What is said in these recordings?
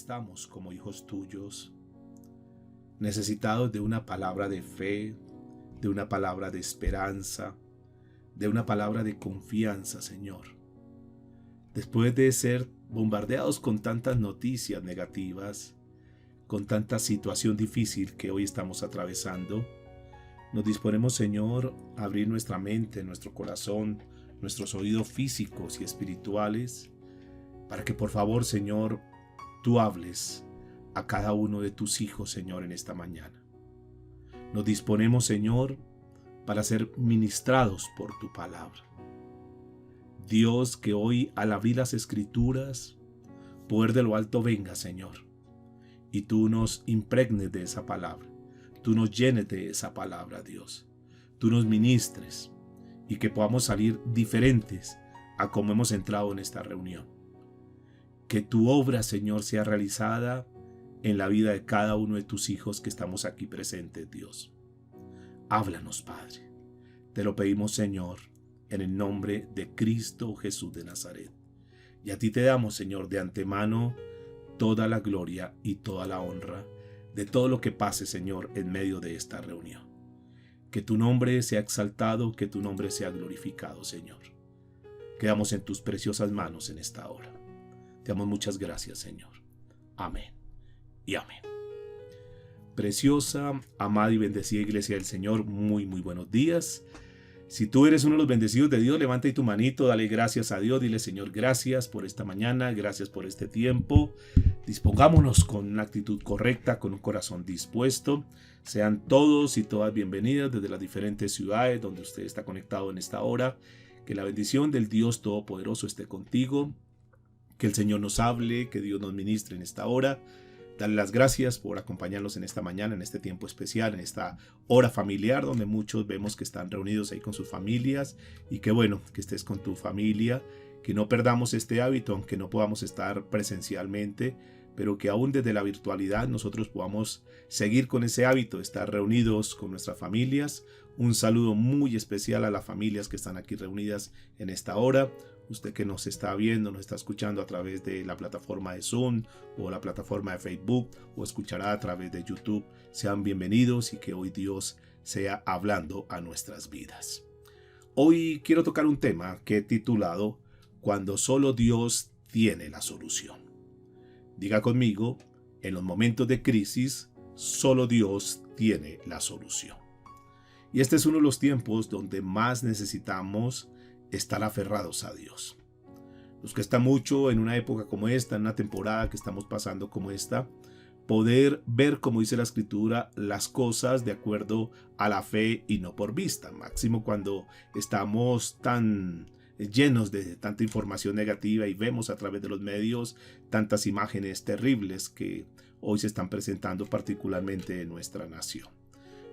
estamos como hijos tuyos, necesitados de una palabra de fe, de una palabra de esperanza, de una palabra de confianza, Señor. Después de ser bombardeados con tantas noticias negativas, con tanta situación difícil que hoy estamos atravesando, nos disponemos, Señor, a abrir nuestra mente, nuestro corazón, nuestros oídos físicos y espirituales, para que por favor, Señor, tú hables a cada uno de tus hijos, Señor, en esta mañana. Nos disponemos, Señor, para ser ministrados por tu palabra. Dios, que hoy al abrir las Escrituras, poder de lo alto venga, Señor, y tú nos impregnes de esa palabra, tú nos llenes de esa palabra, Dios, tú nos ministres y que podamos salir diferentes a como hemos entrado en esta reunión. Que tu obra, Señor, sea realizada en la vida de cada uno de tus hijos que estamos aquí presentes, Dios. Háblanos, Padre. Te lo pedimos, Señor, en el nombre de Cristo Jesús de Nazaret. Y a ti te damos, Señor, de antemano toda la gloria y toda la honra de todo lo que pase, Señor, en medio de esta reunión. Que tu nombre sea exaltado, que tu nombre sea glorificado, Señor. Quedamos en tus preciosas manos en esta hora. Te damos muchas gracias, Señor. Amén y amén. Preciosa, amada y bendecida Iglesia del Señor, muy buenos días. Si tú eres uno de los bendecidos de Dios, levanta ahí tu manito, dale gracias a Dios, dile: Señor, gracias por esta mañana, gracias por este tiempo. Dispongámonos con una actitud correcta, con un corazón dispuesto. Sean todos y todas bienvenidas desde las diferentes ciudades donde usted está conectado en esta hora. Que la bendición del Dios Todopoderoso esté contigo. Que el Señor nos hable, que Dios nos ministre en esta hora. Dale las gracias por acompañarnos en esta mañana, en este tiempo especial, en esta hora familiar, donde muchos vemos que están reunidos ahí con sus familias. Y qué bueno que estés con tu familia, que no perdamos este hábito, aunque no podamos estar presencialmente, pero que aún desde la virtualidad nosotros podamos seguir con ese hábito de estar reunidos con nuestras familias. Un saludo muy especial a las familias que están aquí reunidas en esta hora. Usted que nos está viendo, nos está escuchando a través de la plataforma de Zoom o la plataforma de Facebook o escuchará a través de YouTube, sean bienvenidos y que hoy Dios sea hablando a nuestras vidas. Hoy quiero tocar un tema que he titulado Cuando solo Dios tiene la solución. Diga conmigo: en los momentos de crisis, solo Dios tiene la solución. Y este es uno de los tiempos donde más necesitamos estar aferrados a Dios. Nos cuesta mucho en una época como esta, en una temporada que estamos pasando como esta, poder ver, como dice la Escritura, las cosas de acuerdo a la fe y no por vista. Máximo cuando estamos tan llenos de tanta información negativa y vemos a través de los medios tantas imágenes terribles que hoy se están presentando particularmente en nuestra nación.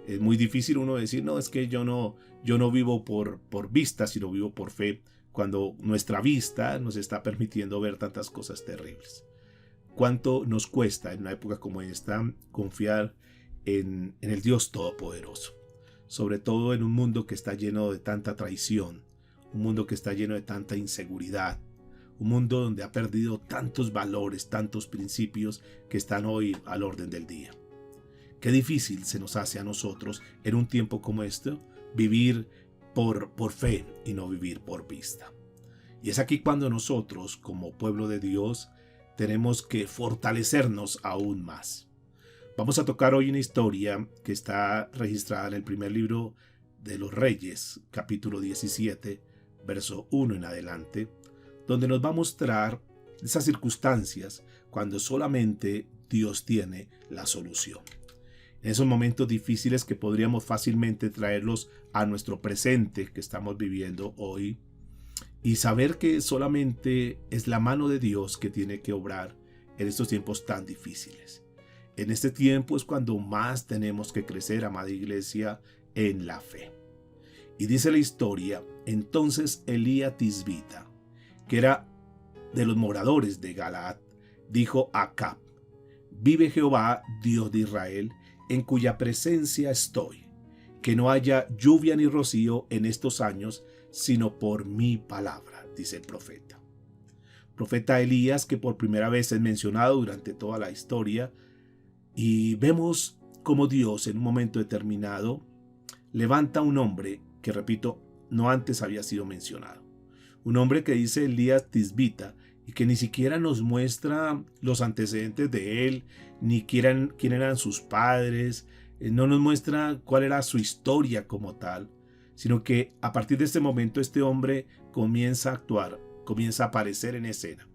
Es muy difícil uno decir: no, es que yo no vivo por vista, sino vivo por fe, cuando nuestra vista nos está permitiendo ver tantas cosas terribles. ¿Cuánto nos cuesta en una época como esta confiar en el Dios Todopoderoso? Sobre todo en un mundo que está lleno de tanta traición, un mundo que está lleno de tanta inseguridad, un mundo donde ha perdido tantos valores, tantos principios que están hoy al orden del día. Qué difícil se nos hace a nosotros en un tiempo como este vivir por fe y no vivir por vista. Y es aquí cuando nosotros, como pueblo de Dios, tenemos que fortalecernos aún más. Vamos a tocar hoy una historia que está registrada en el primer libro de los Reyes, capítulo 17, verso 1 en adelante, donde nos va a mostrar esas circunstancias cuando solamente Dios tiene la solución. En esos momentos difíciles que podríamos fácilmente traerlos a nuestro presente que estamos viviendo hoy y saber que solamente es la mano de Dios que tiene que obrar en estos tiempos tan difíciles. En este tiempo es cuando más tenemos que crecer, amada iglesia, en la fe. Y dice la historia: entonces Elías Tisbita, que era de los moradores de Galaad, dijo a Acab: vive Jehová, Dios de Israel, en cuya presencia estoy, que no haya lluvia ni rocío en estos años, sino por mi palabra, dice el profeta. profeta Elías, que por primera vez es mencionado durante toda la historia, y vemos cómo Dios en un momento determinado levanta a un hombre que, repito, no antes había sido mencionado. Un hombre que dice Elías Tisbita y que ni siquiera nos muestra los antecedentes de él, ni quién eran sus padres, no nos muestra cuál era su historia como tal, sino que a partir de este momento este hombre comienza a actuar, comienza a aparecer en escena.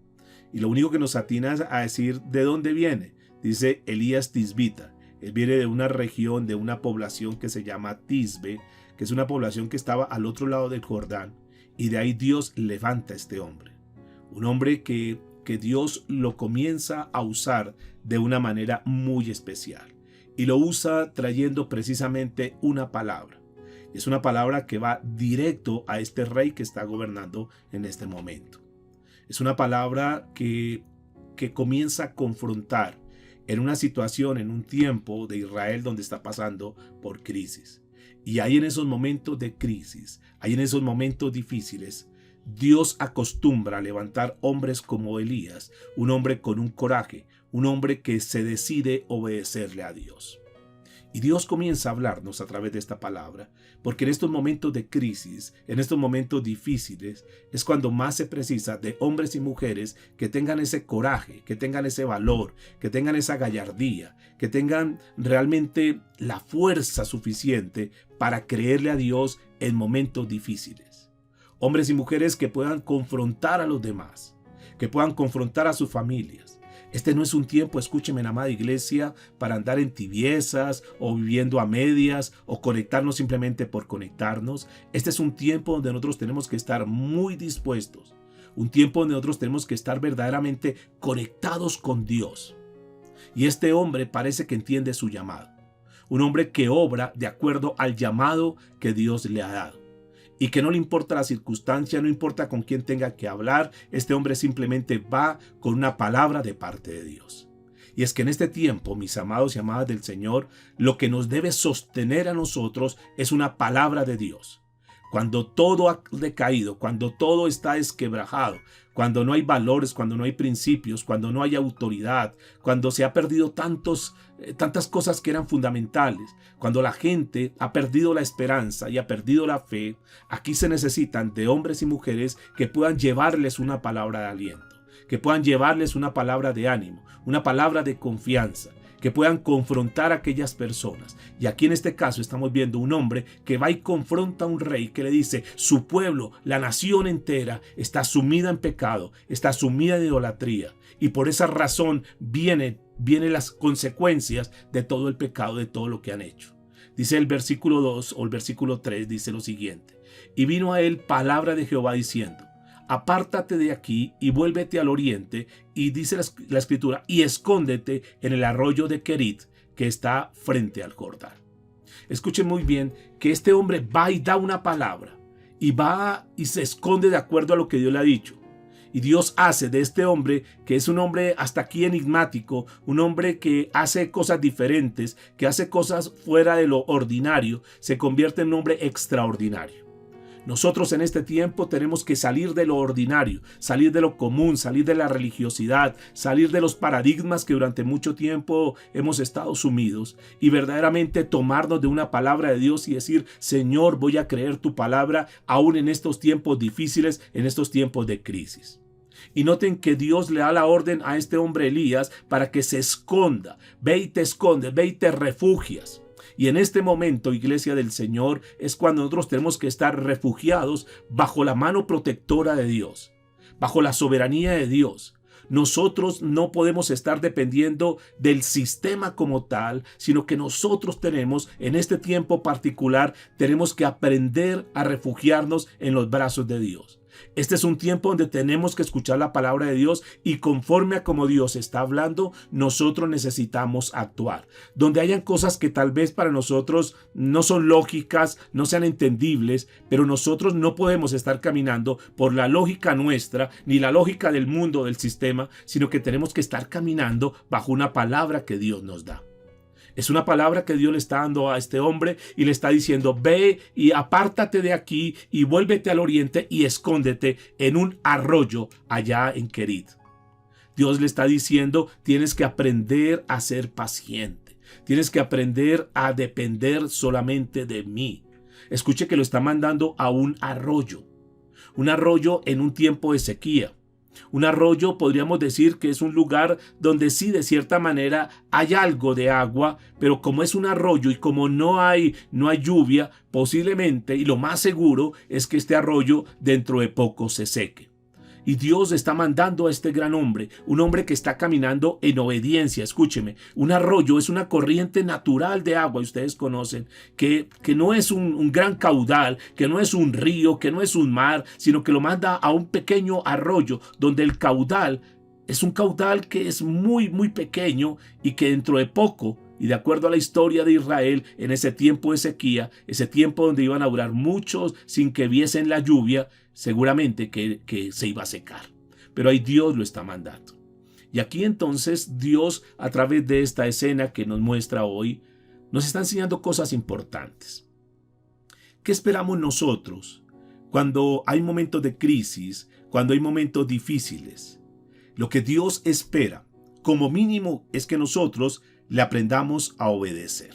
Y lo único que nos atina es a decir de dónde viene. Dice Elías Tisbita. Él viene de una región, de una población que se llama Tisbe, que es una población que estaba al otro lado del Jordán. Y de ahí Dios levanta a este hombre. Un hombre que Dios lo comienza a usar de una manera muy especial. Y lo usa trayendo precisamente una palabra. Es una palabra que va directo a este rey que está gobernando en este momento. Es una palabra que comienza a confrontar en una situación, en un tiempo de Israel donde está pasando por crisis. Y ahí en esos momentos de crisis, ahí en esos momentos difíciles, Dios acostumbra a levantar hombres como Elías, un hombre con un coraje, un hombre que se decide obedecerle a Dios. Y Dios comienza a hablarnos a través de esta palabra, porque en estos momentos de crisis, en estos momentos difíciles, es cuando más se precisa de hombres y mujeres que tengan ese coraje, que tengan ese valor, que tengan esa gallardía, que tengan realmente la fuerza suficiente para creerle a Dios en momentos difíciles. Hombres y mujeres que puedan confrontar a los demás, que puedan confrontar a sus familias. Este no es un tiempo, escúcheme, amada iglesia, para andar en tibiezas o viviendo a medias o conectarnos simplemente por conectarnos. Este es un tiempo donde nosotros tenemos que estar muy dispuestos. Un tiempo donde nosotros tenemos que estar verdaderamente conectados con Dios. Y este hombre parece que entiende su llamado. Un hombre que obra de acuerdo al llamado que Dios le ha dado. Y que no le importa la circunstancia, no importa con quién tenga que hablar, este hombre simplemente va con una palabra de parte de Dios. Y es que en este tiempo, mis amados y amadas del Señor, lo que nos debe sostener a nosotros es una palabra de Dios. Cuando todo ha decaído, cuando todo está desquebrajado, cuando no hay valores, cuando no hay principios, cuando no hay autoridad, cuando se ha perdido tantas cosas que eran fundamentales, cuando la gente ha perdido la esperanza y ha perdido la fe, aquí se necesitan de hombres y mujeres que puedan llevarles una palabra de aliento, que puedan llevarles una palabra de ánimo, una palabra de confianza, que puedan confrontar a aquellas personas. Y aquí en este caso estamos viendo un hombre que va y confronta a un rey que le dice, su pueblo, la nación entera, está sumida en pecado, está sumida en idolatría. Y por esa razón vienen las consecuencias de todo el pecado, de todo lo que han hecho. Dice el versículo 2 o el versículo 3, dice lo siguiente. Y vino a él palabra de Jehová diciendo, apártate de aquí y vuélvete al oriente, y dice la escritura, y escóndete en el arroyo de Querit, que está frente al Jordán. Escuchen muy bien que este hombre va y da una palabra, y va y se esconde de acuerdo a lo que Dios le ha dicho. Y Dios hace de este hombre, que es un hombre hasta aquí enigmático, un hombre que hace cosas diferentes, que hace cosas fuera de lo ordinario, se convierte en un hombre extraordinario. Nosotros en este tiempo tenemos que salir de lo ordinario, salir de lo común, salir de la religiosidad, salir de los paradigmas que durante mucho tiempo hemos estado sumidos y verdaderamente tomarnos de una palabra de Dios y decir, Señor, voy a creer tu palabra aún en estos tiempos difíciles, en estos tiempos de crisis. Y noten que Dios le da la orden a este hombre Elías para que se esconda. Ve y te escondes, ve y te refugias. Y en este momento, iglesia del Señor, es cuando nosotros tenemos que estar refugiados bajo la mano protectora de Dios, bajo la soberanía de Dios. Nosotros no podemos estar dependiendo del sistema como tal, sino que nosotros tenemos, en este tiempo particular, tenemos que aprender a refugiarnos en los brazos de Dios. Este es un tiempo donde tenemos que escuchar la palabra de Dios y conforme a como Dios está hablando, nosotros necesitamos actuar. Donde hayan cosas que tal vez para nosotros no son lógicas, no sean entendibles, pero nosotros no podemos estar caminando por la lógica nuestra, ni la lógica del mundo, del sistema, sino que tenemos que estar caminando bajo una palabra que Dios nos da. Es una palabra que Dios le está dando a este hombre y le está diciendo: ve y apártate de aquí y vuélvete al oriente y escóndete en un arroyo allá en Querit. Dios le está diciendo: tienes que aprender a ser paciente. Tienes que aprender a depender solamente de mí. Escuche que lo está mandando a un arroyo en un tiempo de sequía. Un arroyo podríamos decir que es un lugar donde sí, de cierta manera, hay algo de agua, pero como es un arroyo y como no hay lluvia, posiblemente, y lo más seguro, es que este arroyo dentro de poco se seque. Y Dios está mandando a este gran hombre, un hombre que está caminando en obediencia. Escúcheme, un arroyo es una corriente natural de agua, y ustedes conocen, que no es un gran caudal, que no es un río, que no es un mar, sino que lo manda a un pequeño arroyo, donde el caudal es un caudal que es muy, muy pequeño y que dentro de poco, y de acuerdo a la historia de Israel, en ese tiempo de sequía, ese tiempo donde iban a durar muchos sin que viesen la lluvia, seguramente que se iba a secar. Pero ahí Dios lo está mandando. Y aquí entonces Dios, a través de esta escena que nos muestra hoy, nos está enseñando cosas importantes. ¿Qué esperamos nosotros cuando hay momentos de crisis, cuando hay momentos difíciles? Lo que Dios espera, como mínimo, es que nosotros le aprendamos a obedecer.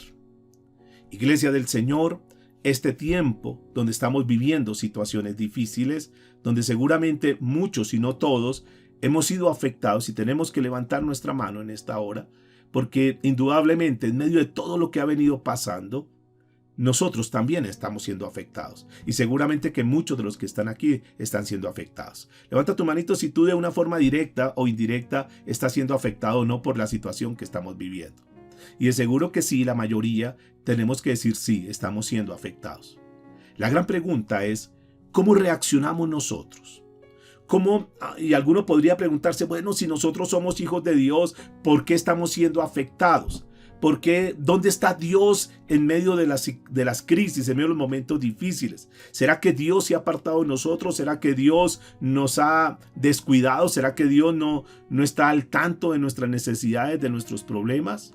Iglesia del Señor, este tiempo donde estamos viviendo situaciones difíciles, donde seguramente muchos, si no todos, hemos sido afectados y tenemos que levantar nuestra mano en esta hora, porque indudablemente en medio de todo lo que ha venido pasando, nosotros también estamos siendo afectados. Y seguramente que muchos de los que están aquí están siendo afectados. Levanta tu manito si tú de una forma directa o indirecta estás siendo afectado o no por la situación que estamos viviendo. Y de seguro que sí, la mayoría tenemos que decir sí, estamos siendo afectados. La gran pregunta es, ¿cómo reaccionamos nosotros? ¿Cómo? Y alguno podría preguntarse, bueno, si nosotros somos hijos de Dios, ¿por qué estamos siendo afectados? ¿Por qué? ¿Dónde está Dios en medio de las crisis, en medio de los momentos difíciles? ¿Será que Dios se ha apartado de nosotros? ¿Será que Dios nos ha descuidado? ¿Será que Dios no está al tanto de nuestras necesidades, de nuestros problemas?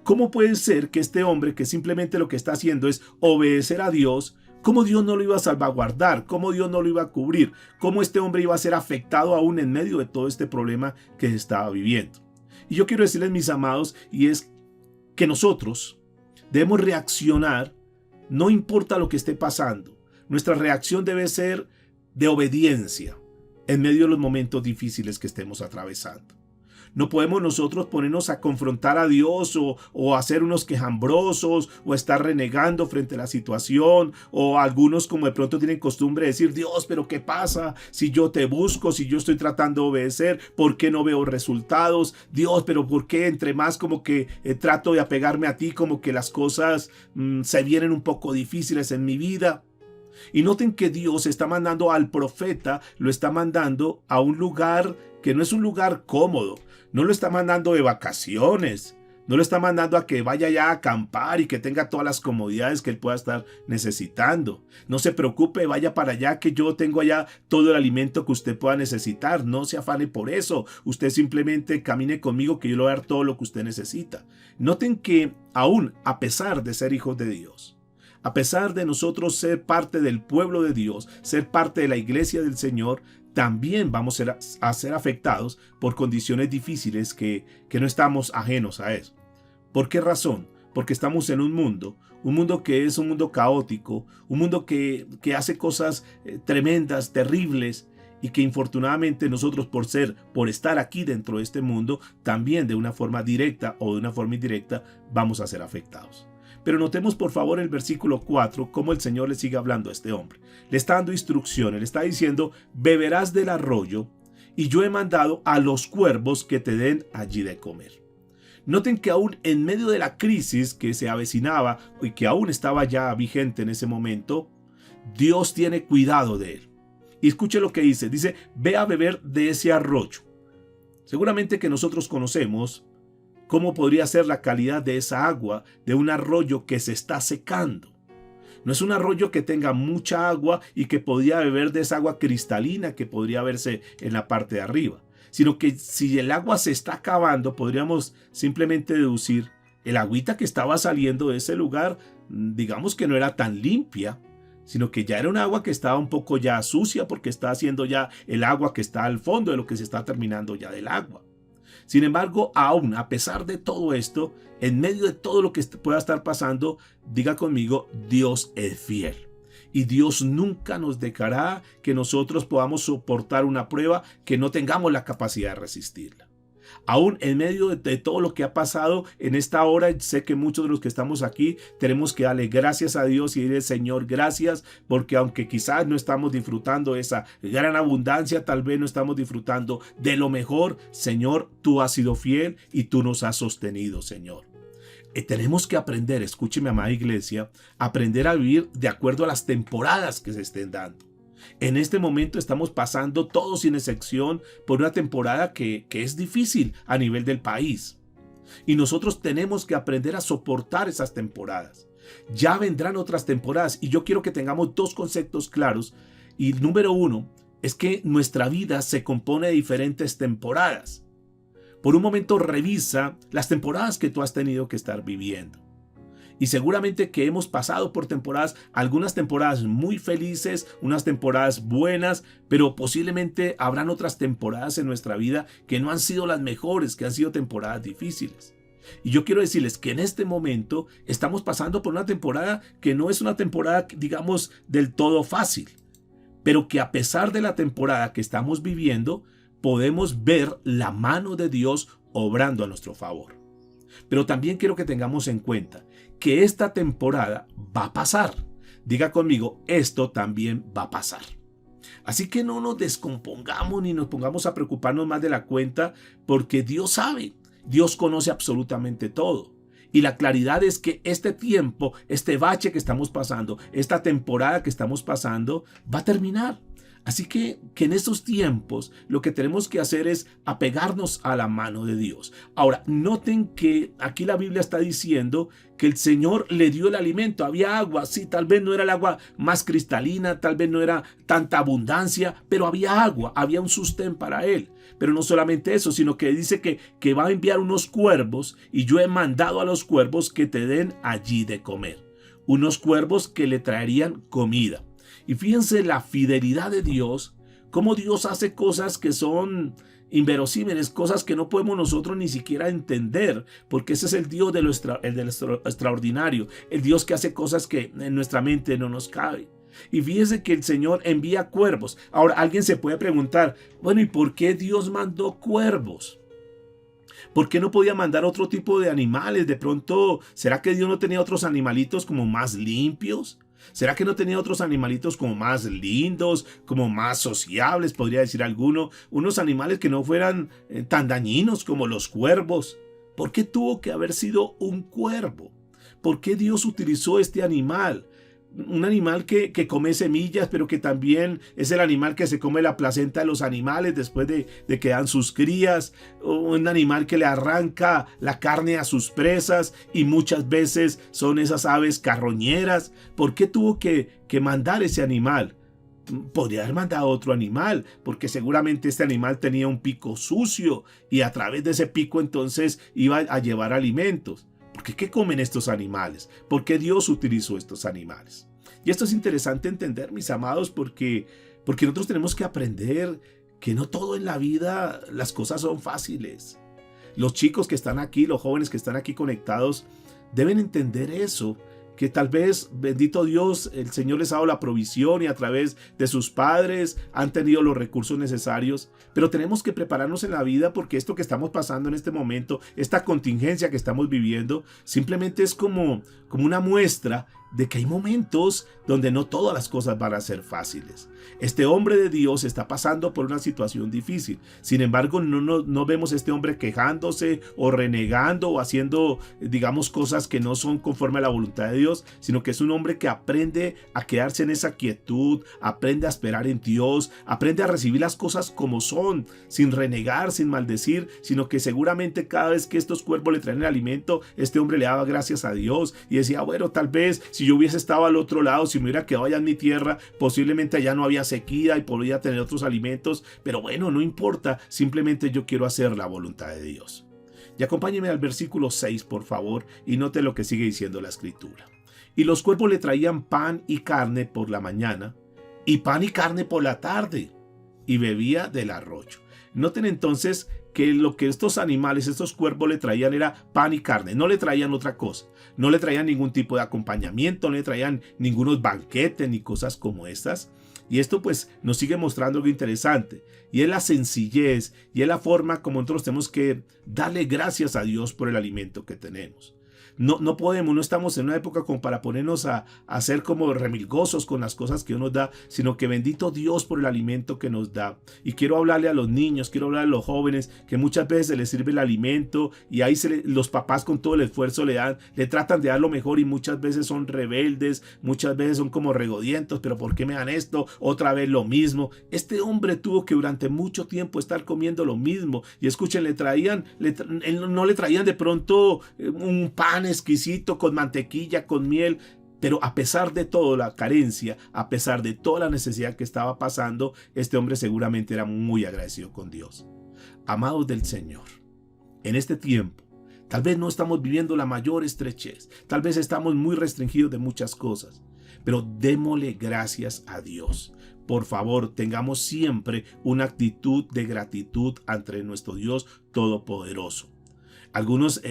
¿Cómo puede ser que este hombre, que simplemente lo que está haciendo es obedecer a Dios, cómo Dios no lo iba a salvaguardar? ¿Cómo Dios no lo iba a cubrir? ¿Cómo este hombre iba a ser afectado aún en medio de todo este problema que se estaba viviendo? Y yo quiero decirles, mis amados, y es que nosotros debemos reaccionar, no importa lo que esté pasando. Nuestra reacción debe ser de obediencia en medio de los momentos difíciles que estemos atravesando. No podemos nosotros ponernos a confrontar a Dios o hacer unos quejambrosos o estar renegando frente a la situación, o algunos como de pronto tienen costumbre de decir: Dios, pero ¿qué pasa si yo te busco, si yo estoy tratando de obedecer? ¿Por qué no veo resultados? Dios, pero ¿por qué entre más como que trato de apegarme a ti, como que las cosas se vienen un poco difíciles en mi vida? Y noten que Dios está mandando al profeta, lo está mandando a un lugar que no es un lugar cómodo. No lo está mandando de vacaciones, no lo está mandando a que vaya ya a acampar y que tenga todas las comodidades que él pueda estar necesitando. No se preocupe, vaya para allá que yo tengo allá todo el alimento que usted pueda necesitar. No se afane por eso. Usted simplemente camine conmigo que yo le voy a dar todo lo que usted necesita. Noten que aún a pesar de ser hijos de Dios, a pesar de nosotros ser parte del pueblo de Dios, ser parte de la iglesia del Señor, también vamos a ser afectados por condiciones difíciles que no estamos ajenos a eso. ¿Por qué razón? Porque estamos en un mundo que es un mundo caótico, un mundo que hace cosas tremendas, terribles, y que infortunadamente nosotros por estar aquí dentro de este mundo, también de una forma directa o de una forma indirecta vamos a ser afectados. Pero notemos por favor el versículo 4, cómo el Señor le sigue hablando a este hombre. Le está dando instrucciones, le está diciendo: beberás del arroyo y yo he mandado a los cuervos que te den allí de comer. Noten que aún en medio de la crisis que se avecinaba y que aún estaba ya vigente en ese momento, Dios tiene cuidado de él. Y escuche lo que dice, ve a beber de ese arroyo. Seguramente que nosotros conocemos cómo podría ser la calidad de esa agua de un arroyo que se está secando. No es un arroyo que tenga mucha agua y que podría beber de esa agua cristalina que podría verse en la parte de arriba, sino que si el agua se está acabando, podríamos simplemente deducir El agüita que estaba saliendo de ese lugar, digamos que no era tan limpia, sino que ya era un agua que estaba un poco ya sucia porque está haciendo ya el agua que está al fondo de lo que se está terminando ya del agua. Sin embargo, aún a pesar de todo esto, en medio de todo lo que pueda estar pasando, diga conmigo, Dios es fiel. Y Dios nunca nos dejará que nosotros podamos soportar una prueba que no tengamos la capacidad de resistirla. Aún en medio de todo lo que ha pasado en esta hora, sé que muchos de los que estamos aquí tenemos que darle gracias a Dios y decirle, Señor, gracias, porque aunque quizás no estamos disfrutando esa gran abundancia, tal vez no estamos disfrutando de lo mejor, Señor, tú has sido fiel y tú nos has sostenido, Señor. Tenemos que aprender, escúcheme, amada iglesia, aprender a vivir de acuerdo a las temporadas que se estén dando. En este momento estamos pasando todos sin excepción por una temporada que es difícil a nivel del país. Y nosotros tenemos que aprender a soportar esas temporadas. Ya vendrán otras temporadas y yo quiero que tengamos dos conceptos claros. Y número uno es que nuestra vida se compone de diferentes temporadas. Por un momento revisa las temporadas que tú has tenido que estar viviendo. Y seguramente que hemos pasado por temporadas, algunas temporadas muy felices, unas temporadas buenas, pero posiblemente habrán otras temporadas en nuestra vida que no han sido las mejores, que han sido temporadas difíciles. Y yo quiero decirles que en este momento estamos pasando por una temporada que no es una temporada, digamos, del todo fácil, pero que a pesar de la temporada que estamos viviendo, podemos ver la mano de Dios obrando a nuestro favor. Pero también quiero que tengamos en cuenta que esta temporada va a pasar. Diga conmigo, esto también va a pasar. Así que no nos descompongamos ni nos pongamos a preocuparnos más de la cuenta, porque Dios sabe, Dios conoce absolutamente todo. Y la claridad es que este tiempo, este bache que estamos pasando, esta temporada que estamos pasando, va a terminar. Así que en estos tiempos lo que tenemos que hacer es apegarnos a la mano de Dios. Ahora, noten que aquí la Biblia está diciendo que el Señor le dio el alimento. Había agua, sí, tal vez no era el agua más cristalina, tal vez no era tanta abundancia, pero había agua, había un sostén para él. Pero no solamente eso, sino que dice que va a enviar unos cuervos y yo he mandado a los cuervos que te den allí de comer. Unos cuervos que le traerían comida. Y fíjense la fidelidad de Dios, cómo Dios hace cosas que son inverosímiles, cosas que no podemos nosotros ni siquiera entender, porque ese es el Dios de lo extraordinario, el Dios que hace cosas que en nuestra mente no nos cabe. Y fíjense que el Señor envía cuervos. Ahora alguien se puede preguntar, bueno, ¿y por qué Dios mandó cuervos? ¿Por qué no podía mandar otro tipo de animales? De pronto, ¿será que Dios no tenía otros animalitos como más limpios? ¿Será que no tenía otros animalitos como más lindos, como más sociables, podría decir alguno? Unos animales que no fueran tan dañinos como los cuervos. ¿Por qué tuvo que haber sido un cuervo? ¿Por qué Dios utilizó este animal? Un animal que come semillas, pero que también es el animal que se come la placenta de los animales después de que dan sus crías, un animal que le arranca la carne a sus presas y muchas veces son esas aves carroñeras. ¿Por qué tuvo que mandar ese animal? Podría haber mandado otro animal, porque seguramente este animal tenía un pico sucio y a través de ese pico entonces iba a llevar alimentos. ¿Por qué comen estos animales? ¿Por qué Dios utilizó estos animales? Y esto es interesante entender, mis amados, porque nosotros tenemos que aprender que no todo en la vida, las cosas son fáciles. Los chicos que están aquí, los jóvenes que están aquí conectados, deben entender eso, que tal vez, bendito Dios, el Señor les ha dado la provisión y a través de sus padres han tenido los recursos necesarios, pero tenemos que prepararnos en la vida porque esto que estamos pasando en este momento, esta contingencia que estamos viviendo, simplemente es como una muestra de que hay momentos donde no todas las cosas van a ser fáciles. Este hombre de Dios está pasando por una situación difícil. Sin embargo, no vemos a este hombre quejándose o renegando o haciendo, digamos, cosas que no son conforme a la voluntad de Dios, sino que es un hombre que aprende a quedarse en esa quietud, aprende a esperar en Dios, aprende a recibir las cosas como son, sin renegar, sin maldecir, sino que seguramente cada vez que estos cuervos le traen el alimento, este hombre le daba gracias a Dios y decía, bueno, tal vez si yo hubiese estado al otro lado, si me hubiera quedado allá en mi tierra, posiblemente allá no había sequía y podría tener otros alimentos, pero bueno, no importa, simplemente yo quiero hacer la voluntad de Dios. Y acompáñeme al versículo 6, por favor, y note lo que sigue diciendo la escritura. Y los cuervos le traían pan y carne por la mañana, y pan y carne por la tarde, y bebía del arroyo. Noten entonces que lo que estos animales, estos cuervos le traían era pan y carne, no le traían otra cosa, no le traían ningún tipo de acompañamiento, no le traían ningunos banquetes ni cosas como estas. Y esto pues nos sigue mostrando algo interesante, y es la sencillez y es la forma como nosotros tenemos que darle gracias a Dios por el alimento que tenemos. No podemos, no estamos en una época como para ponernos a ser como remilgosos con las cosas que Dios nos da, sino que bendito Dios por el alimento que nos da. Y quiero hablarle a los niños, quiero hablarle a los jóvenes, que muchas veces se les sirve el alimento y ahí los papás con todo el esfuerzo le tratan de dar lo mejor y muchas veces son rebeldes, muchas veces son como regodientos, pero ¿por qué me dan esto? Otra vez lo mismo. Este hombre tuvo que durante mucho tiempo estar comiendo lo mismo. Y escuchen, no le traían de pronto un pan exquisito con mantequilla, con miel, pero a pesar de toda la carencia, a pesar de toda la necesidad que estaba pasando, este hombre seguramente era muy agradecido con Dios. Amados del Señor, en este tiempo, tal vez no estamos viviendo la mayor estrechez, tal vez estamos muy restringidos de muchas cosas, pero démosle gracias a Dios. Por favor, tengamos siempre una actitud de gratitud ante nuestro Dios Todopoderoso.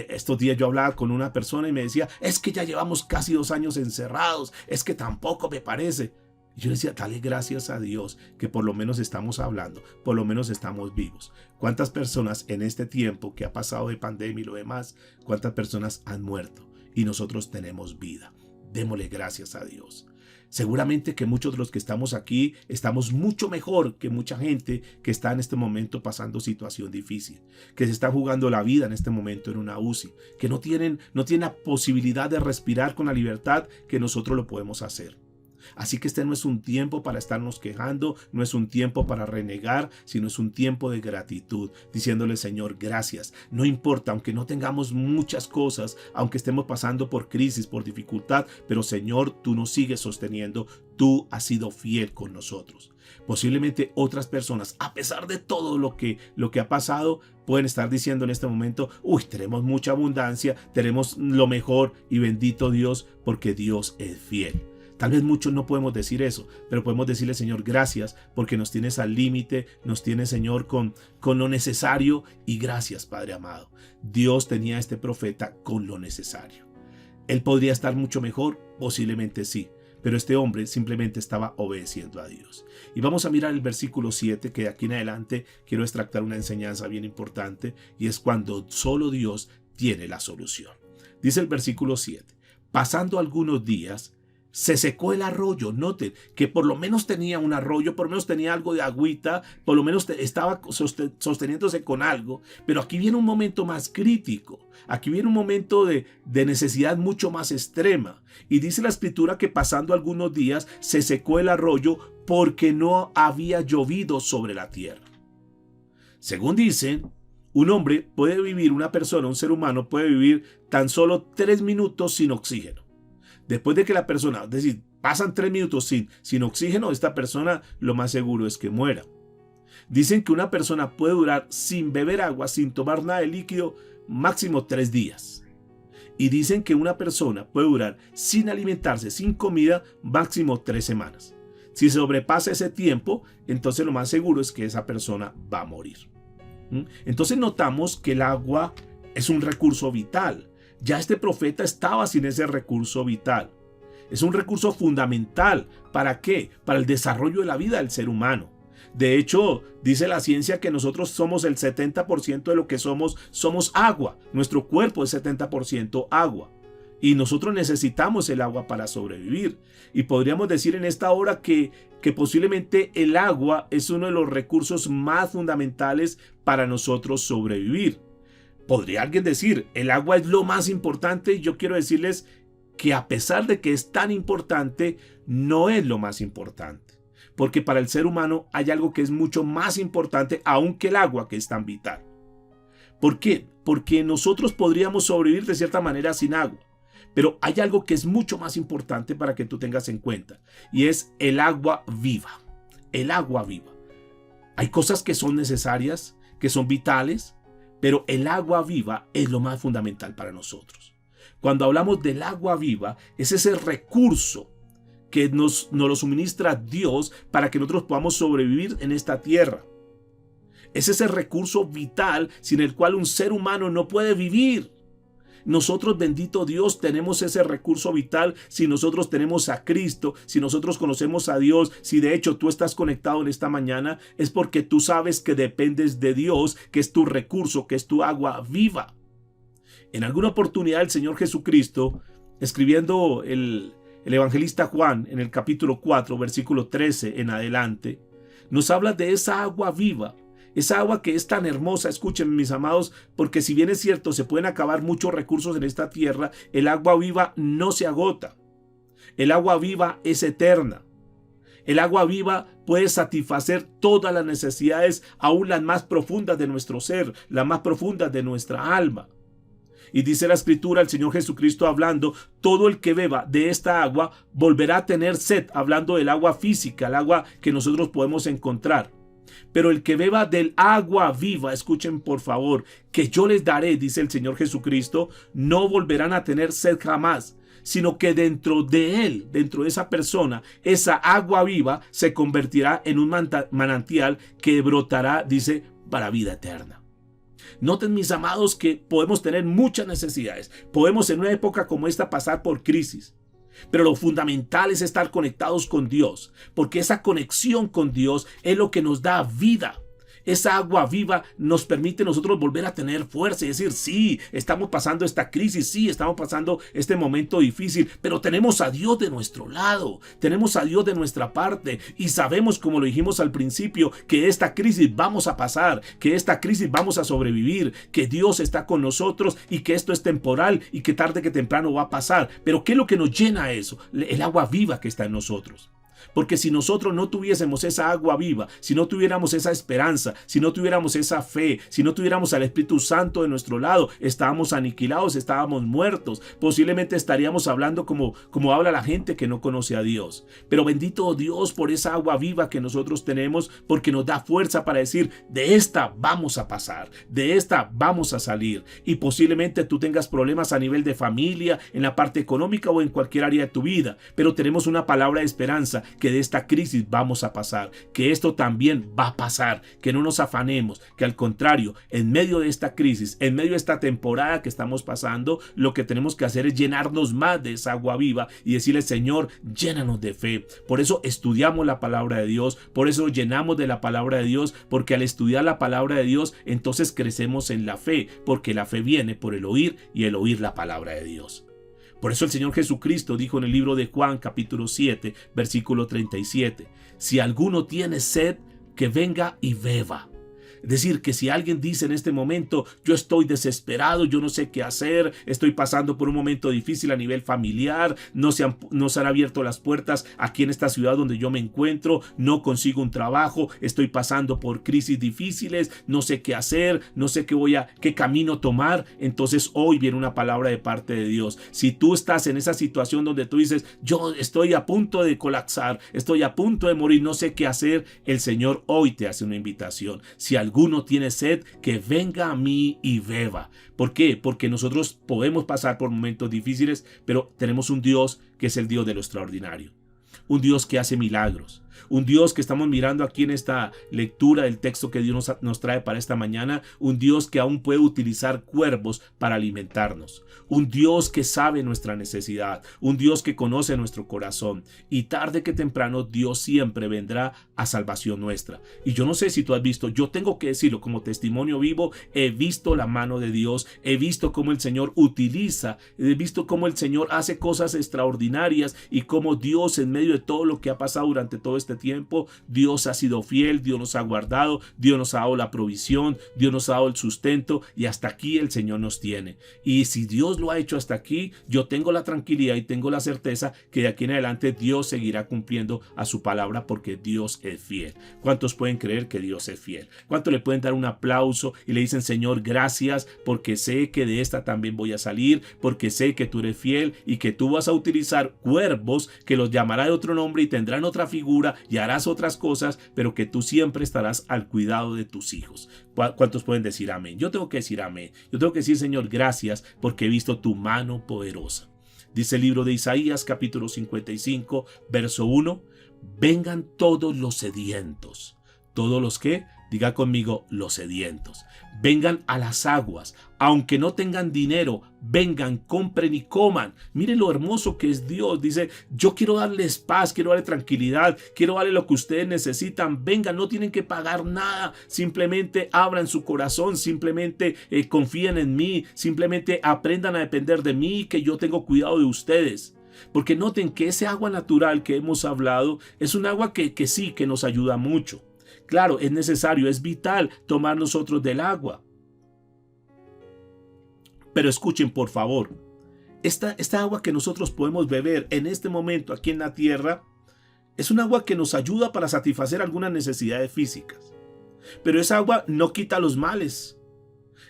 Estos días yo hablaba con una persona y me decía, es que ya llevamos casi 2 años encerrados, es que tampoco me parece. Y yo le decía, dale gracias a Dios que por lo menos estamos hablando, por lo menos estamos vivos. ¿Cuántas personas en este tiempo que ha pasado de pandemia y lo demás, cuántas personas han muerto? Y nosotros tenemos vida. Démosle gracias a Dios. Seguramente que muchos de los que estamos aquí estamos mucho mejor que mucha gente que está en este momento pasando situación difícil, que se está jugando la vida en este momento en una UCI, que no tienen la posibilidad de respirar con la libertad que nosotros lo podemos hacer. Así que este no es un tiempo para estarnos quejando, no es un tiempo para renegar, sino es un tiempo de gratitud, diciéndole, Señor, gracias. No importa, aunque no tengamos muchas cosas, aunque estemos pasando por crisis, por dificultad, pero Señor, tú nos sigues sosteniendo, tú has sido fiel con nosotros. Posiblemente otras personas, a pesar de todo lo que ha pasado, pueden estar diciendo en este momento, tenemos mucha abundancia, tenemos lo mejor y bendito Dios, porque Dios es fiel. Tal vez muchos no podemos decir eso, pero podemos decirle, Señor, gracias porque nos tienes al límite, nos tienes, Señor, con lo necesario, y gracias, Padre amado. Dios tenía a este profeta con lo necesario. Él podría estar mucho mejor, posiblemente sí, pero este hombre simplemente estaba obedeciendo a Dios. Y vamos a mirar el versículo 7, que de aquí en adelante quiero extractar una enseñanza bien importante, y es cuando solo Dios tiene la solución. Dice el versículo 7, pasando algunos días, se secó el arroyo. Noten que por lo menos tenía un arroyo, por lo menos tenía algo de agüita, por lo menos estaba sosteniéndose con algo. Pero aquí viene un momento más crítico. Aquí viene un momento de necesidad mucho más extrema. Y dice la escritura que pasando algunos días se secó el arroyo porque no había llovido sobre la tierra. Según dicen, una persona, un ser humano puede vivir tan solo 3 minutos sin oxígeno. Después de que la persona, es decir, pasan 3 minutos sin oxígeno, esta persona lo más seguro es que muera. Dicen que una persona puede durar sin beber agua, sin tomar nada de líquido, máximo 3 días. Y dicen que una persona puede durar sin alimentarse, sin comida, máximo 3 semanas. Si sobrepasa ese tiempo, entonces lo más seguro es que esa persona va a morir. Entonces notamos que el agua es un recurso vital. Ya este profeta estaba sin ese recurso vital. Es un recurso fundamental. ¿Para qué? Para el desarrollo de la vida del ser humano. De hecho, dice la ciencia que nosotros somos el 70% de lo que somos agua. Nuestro cuerpo es 70% agua. Y nosotros necesitamos el agua para sobrevivir. Y podríamos decir en esta hora que posiblemente el agua es uno de los recursos más fundamentales para nosotros sobrevivir. Podría alguien decir, el agua es lo más importante, y yo quiero decirles que a pesar de que es tan importante, no es lo más importante. Porque para el ser humano hay algo que es mucho más importante aún que el agua, que es tan vital. ¿Por qué? Porque nosotros podríamos sobrevivir de cierta manera sin agua. Pero hay algo que es mucho más importante para que tú tengas en cuenta, y es el agua viva. El agua viva. Hay cosas que son necesarias, que son vitales, Pero el agua viva es lo más fundamental para nosotros. Cuando hablamos del agua viva, es ese recurso que nos lo suministra Dios para que nosotros podamos sobrevivir en esta tierra. Es ese recurso vital sin el cual un ser humano no puede vivir. Nosotros, bendito Dios, tenemos ese recurso vital si nosotros tenemos a Cristo, si nosotros conocemos a Dios, si de hecho tú estás conectado en esta mañana, es porque tú sabes que dependes de Dios, que es tu recurso, que es tu agua viva. En alguna oportunidad el Señor Jesucristo, escribiendo el evangelista Juan en el capítulo 4, versículo 13 en adelante, nos habla de esa agua viva. Esa agua que es tan hermosa, escuchen mis amados, porque si bien es cierto, se pueden acabar muchos recursos en esta tierra, el agua viva no se agota. El agua viva es eterna. El agua viva puede satisfacer todas las necesidades, aún las más profundas de nuestro ser, las más profundas de nuestra alma. Y dice la Escritura, el Señor Jesucristo hablando, todo el que beba de esta agua volverá a tener sed, hablando del agua física, el agua que nosotros podemos encontrar. Pero el que beba del agua viva, escuchen por favor, que yo les daré, dice el Señor Jesucristo, no volverán a tener sed jamás, sino que dentro de él, dentro de esa persona, esa agua viva se convertirá en un manantial que brotará, dice, para vida eterna. Noten, mis amados, que podemos tener muchas necesidades. Podemos en una época como esta pasar por crisis. Pero lo fundamental es estar conectados con Dios, porque esa conexión con Dios es lo que nos da vida. Esa agua viva nos permite nosotros volver a tener fuerza y decir, sí, estamos pasando esta crisis, sí, estamos pasando este momento difícil, pero tenemos a Dios de nuestro lado, tenemos a Dios de nuestra parte y sabemos, como lo dijimos al principio, que esta crisis vamos a pasar, que esta crisis vamos a sobrevivir, que Dios está con nosotros y que esto es temporal y que tarde que temprano va a pasar. Pero ¿qué es lo que nos llena eso? El agua viva que está en nosotros. Porque si nosotros no tuviésemos esa agua viva, si no tuviéramos esa esperanza, si no tuviéramos esa fe, si no tuviéramos al Espíritu Santo de nuestro lado, estábamos aniquilados, estábamos muertos. Posiblemente estaríamos hablando como habla la gente que no conoce a Dios. Pero bendito Dios por esa agua viva que nosotros tenemos, porque nos da fuerza para decir, de esta vamos a pasar, de esta vamos a salir. Y posiblemente tú tengas problemas a nivel de familia, en la parte económica o en cualquier área de tu vida. Pero tenemos una palabra de esperanza, que de esta crisis vamos a pasar, que esto también va a pasar, que no nos afanemos, que al contrario, en medio de esta crisis, en medio de esta temporada que estamos pasando, lo que tenemos que hacer es llenarnos más de esa agua viva y decirle, Señor, llénanos de fe. Por eso estudiamos la palabra de Dios, por eso llenamos de la palabra de Dios, porque al estudiar la palabra de Dios, entonces crecemos en la fe, porque la fe viene por el oír y el oír la palabra de Dios. Por eso el Señor Jesucristo dijo en el libro de Juan capítulo 7 versículo 37, si alguno tiene sed, que venga y beba. Es decir, que si alguien dice en este momento, yo estoy desesperado, yo no sé qué hacer, estoy pasando por un momento difícil a nivel familiar, no se han abierto las puertas aquí en esta ciudad donde yo me encuentro, no consigo un trabajo, estoy pasando por crisis difíciles, no sé qué hacer, no sé qué camino tomar. Entonces hoy viene una palabra de parte de Dios. Si tú estás en esa situación donde tú dices, yo estoy a punto de colapsar, estoy a punto de morir, no sé qué hacer, el Señor hoy te hace una invitación. Si alguno tiene sed, que venga a mí y beba. ¿Por qué? Porque nosotros podemos pasar por momentos difíciles, pero tenemos un Dios que es el Dios de lo extraordinario. Un Dios que hace milagros. Un Dios que estamos mirando aquí en esta lectura del texto que Dios nos trae para esta mañana. Un Dios que aún puede utilizar cuervos para alimentarnos. Un Dios que sabe nuestra necesidad. Un Dios que conoce nuestro corazón. Y tarde que temprano Dios siempre vendrá a salvación nuestra. Y yo no sé si tú has visto, yo tengo que decirlo como testimonio vivo, he visto la mano de Dios. He visto cómo el Señor utiliza, he visto cómo el Señor hace cosas extraordinarias y cómo Dios en medio de todo lo que ha pasado durante todo este tiempo, Dios ha sido fiel, Dios nos ha guardado, Dios nos ha dado la provisión, Dios nos ha dado el sustento y hasta aquí el Señor nos tiene. Y si Dios lo ha hecho hasta aquí, yo tengo la tranquilidad y tengo la certeza que de aquí en adelante Dios seguirá cumpliendo a su palabra porque Dios es fiel. ¿Cuántos pueden creer que Dios es fiel? ¿Cuántos le pueden dar un aplauso y le dicen, Señor, gracias porque sé que de esta también voy a salir, porque sé que tú eres fiel y que tú vas a utilizar cuervos que los llamará de otro nombre y tendrán otra figura y harás otras cosas, pero que tú siempre estarás al cuidado de tus hijos. ¿Cuántos pueden decir amén? Yo tengo que decir amén. Yo tengo que decir, Señor, gracias porque he visto tu mano poderosa. Dice el libro de Isaías, capítulo 55, verso 1. Vengan todos los sedientos. ¿Todos los qué? Diga conmigo, los sedientos. Vengan a las aguas, aunque no tengan dinero, vengan, compren y coman. Mire lo hermoso que es Dios. Dice, yo quiero darles paz, quiero darles tranquilidad, quiero darles lo que ustedes necesitan. Vengan, no tienen que pagar nada. Simplemente abran su corazón, simplemente confíen en mí, simplemente aprendan a depender de mí, que yo tengo cuidado de ustedes. Porque noten que ese agua natural que hemos hablado es un agua que sí, que nos ayuda mucho. Claro, es necesario, es vital tomar nosotros del agua. Pero escuchen, por favor, esta agua que nosotros podemos beber en este momento aquí en la tierra es un agua que nos ayuda para satisfacer algunas necesidades físicas. Pero esa agua no quita los males.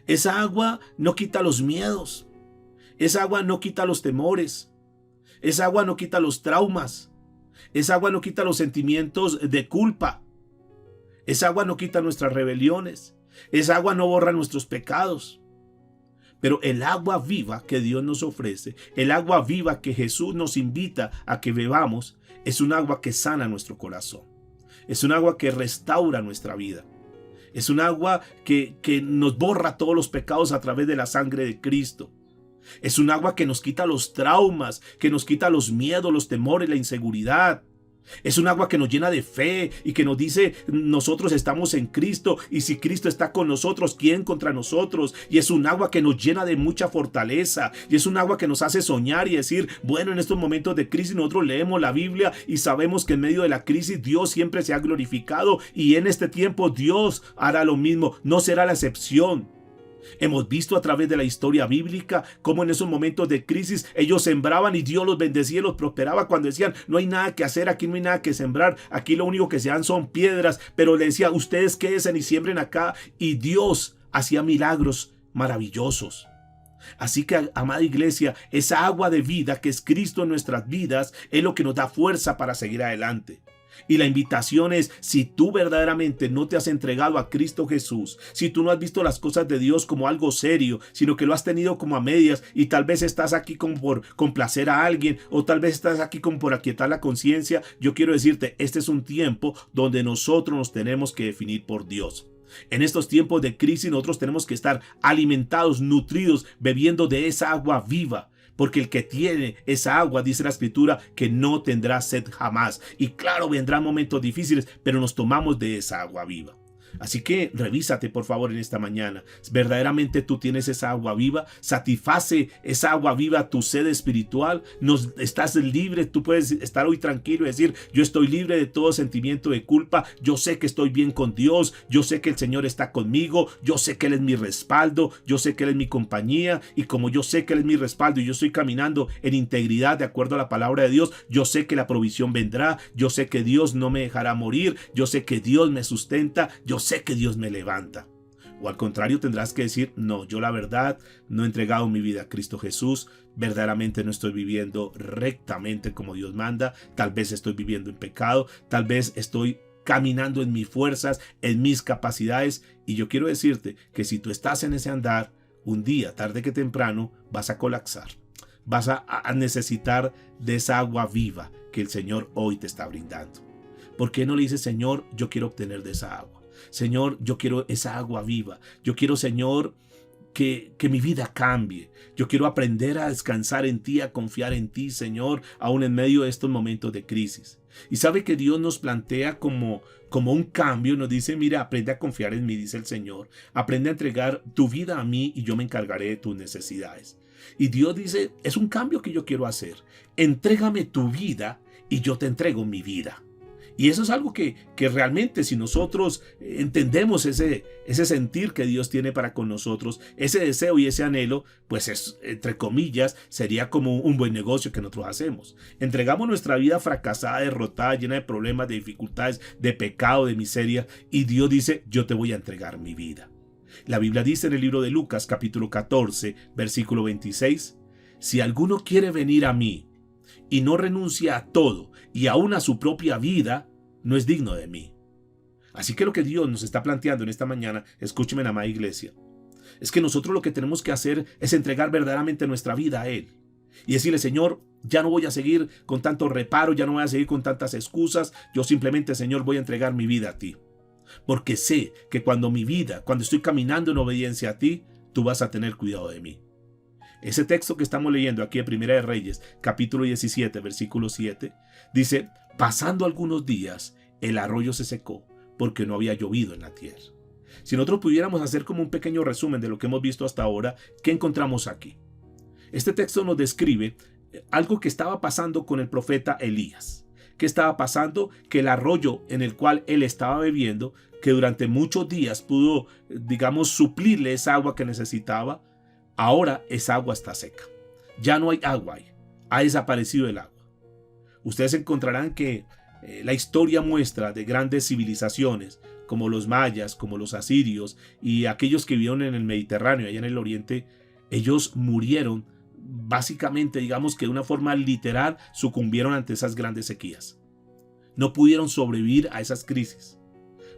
Esa agua no quita los miedos. Esa agua no quita los temores. Esa agua no quita los traumas. Esa agua no quita los sentimientos de culpa. Esa agua no quita nuestras rebeliones. Esa agua no borra nuestros pecados. Pero el agua viva que Dios nos ofrece, el agua viva que Jesús nos invita a que bebamos, es un agua que sana nuestro corazón. Es un agua que restaura nuestra vida. Es un agua que nos borra todos los pecados a través de la sangre de Cristo. Es un agua que nos quita los traumas, que nos quita los miedos, los temores, la inseguridad. Es un agua que nos llena de fe y que nos dice, nosotros estamos en Cristo y si Cristo está con nosotros, ¿quién contra nosotros? Y es un agua que nos llena de mucha fortaleza y es un agua que nos hace soñar y decir, bueno, en estos momentos de crisis nosotros leemos la Biblia y sabemos que en medio de la crisis Dios siempre se ha glorificado y en este tiempo Dios hará lo mismo, no será la excepción. Hemos visto a través de la historia bíblica cómo en esos momentos de crisis ellos sembraban y Dios los bendecía y los prosperaba cuando decían, no hay nada que hacer, aquí no hay nada que sembrar, aquí lo único que se dan son piedras, pero le decía, ustedes quédense y siembren acá, y Dios hacía milagros maravillosos. Así que, amada iglesia, esa agua de vida que es Cristo en nuestras vidas es lo que nos da fuerza para seguir adelante. Y la invitación es, si tú verdaderamente no te has entregado a Cristo Jesús, si tú no has visto las cosas de Dios como algo serio, sino que lo has tenido como a medias y tal vez estás aquí como por complacer a alguien o tal vez estás aquí como por aquietar la conciencia, yo quiero decirte, este es un tiempo donde nosotros nos tenemos que definir por Dios. En estos tiempos de crisis nosotros tenemos que estar alimentados, nutridos, bebiendo de esa agua viva. Porque el que tiene esa agua, dice la Escritura, que no tendrá sed jamás. Y claro, vendrán momentos difíciles, pero nos tomamos de esa agua viva. Así que revísate por favor en esta mañana. ¿Verdaderamente tú tienes esa agua viva? ¿Satisface esa agua viva tu sed espiritual? ¿Estás libre? Tú puedes estar hoy tranquilo y decir, yo estoy libre de todo sentimiento de culpa. Yo sé que estoy bien con Dios. Yo sé que el Señor está conmigo. Yo sé que Él es mi respaldo. Yo sé que Él es mi compañía. Y como yo sé que Él es mi respaldo y yo estoy caminando en integridad de acuerdo a la palabra de Dios, yo sé que la provisión vendrá. Yo sé que Dios no me dejará morir. Yo sé que Dios me sustenta. Yo sé que Dios me levanta. O al contrario tendrás que decir, no, yo la verdad no he entregado mi vida a Cristo Jesús, verdaderamente no estoy viviendo rectamente como Dios manda, tal vez estoy viviendo en pecado, tal vez estoy caminando en mis fuerzas, en mis capacidades, y yo quiero decirte que si tú estás en ese andar, un día, tarde que temprano, vas a colapsar, vas a necesitar de esa agua viva que el Señor hoy te está brindando. ¿Por qué no le dices, Señor, yo quiero obtener de esa agua? Señor, yo quiero esa agua viva. Yo quiero, Señor, que mi vida cambie. Yo quiero aprender a descansar en ti, a confiar en ti, Señor, aún en medio de estos momentos de crisis. Y sabe que Dios nos plantea como un cambio, nos dice, mira, aprende a confiar en mí, dice el Señor. Aprende a entregar tu vida a mí y yo me encargaré de tus necesidades. Y Dios dice, es un cambio que yo quiero hacer. Entrégame tu vida y yo te entrego mi vida. Y eso es algo que realmente si nosotros entendemos ese sentir que Dios tiene para con nosotros, ese deseo y ese anhelo, pues es, entre comillas, sería como un buen negocio que nosotros hacemos. Entregamos nuestra vida fracasada, derrotada, llena de problemas, de dificultades, de pecado, de miseria, y Dios dice, yo te voy a entregar mi vida. La Biblia dice en el libro de Lucas, capítulo 14, versículo 26, si alguno quiere venir a mí y no renuncia a todo y aún a su propia vida, no es digno de mí. Así que lo que Dios nos está planteando en esta mañana, escúcheme, amada iglesia, es que nosotros lo que tenemos que hacer es entregar verdaderamente nuestra vida a Él. Y decirle, Señor, ya no voy a seguir con tanto reparo, ya no voy a seguir con tantas excusas. Yo simplemente, Señor, voy a entregar mi vida a ti. Porque sé que cuando estoy caminando en obediencia a ti, tú vas a tener cuidado de mí. Ese texto que estamos leyendo aquí en Primera de Reyes, capítulo 17, versículo 7, dice, pasando algunos días, el arroyo se secó porque no había llovido en la tierra. Si nosotros pudiéramos hacer como un pequeño resumen de lo que hemos visto hasta ahora, ¿qué encontramos aquí? Este texto nos describe algo que estaba pasando con el profeta Elías. ¿Qué estaba pasando? Que el arroyo en el cual él estaba bebiendo, que durante muchos días pudo, suplirle esa agua que necesitaba, ahora esa agua está seca. Ya no hay agua ahí. Ha desaparecido el agua. Ustedes encontrarán que la historia muestra de grandes civilizaciones, como los mayas, como los asirios y aquellos que vivieron en el Mediterráneo, allá en el oriente, ellos murieron. Básicamente, que de una forma literal, sucumbieron ante esas grandes sequías. No pudieron sobrevivir a esas crisis,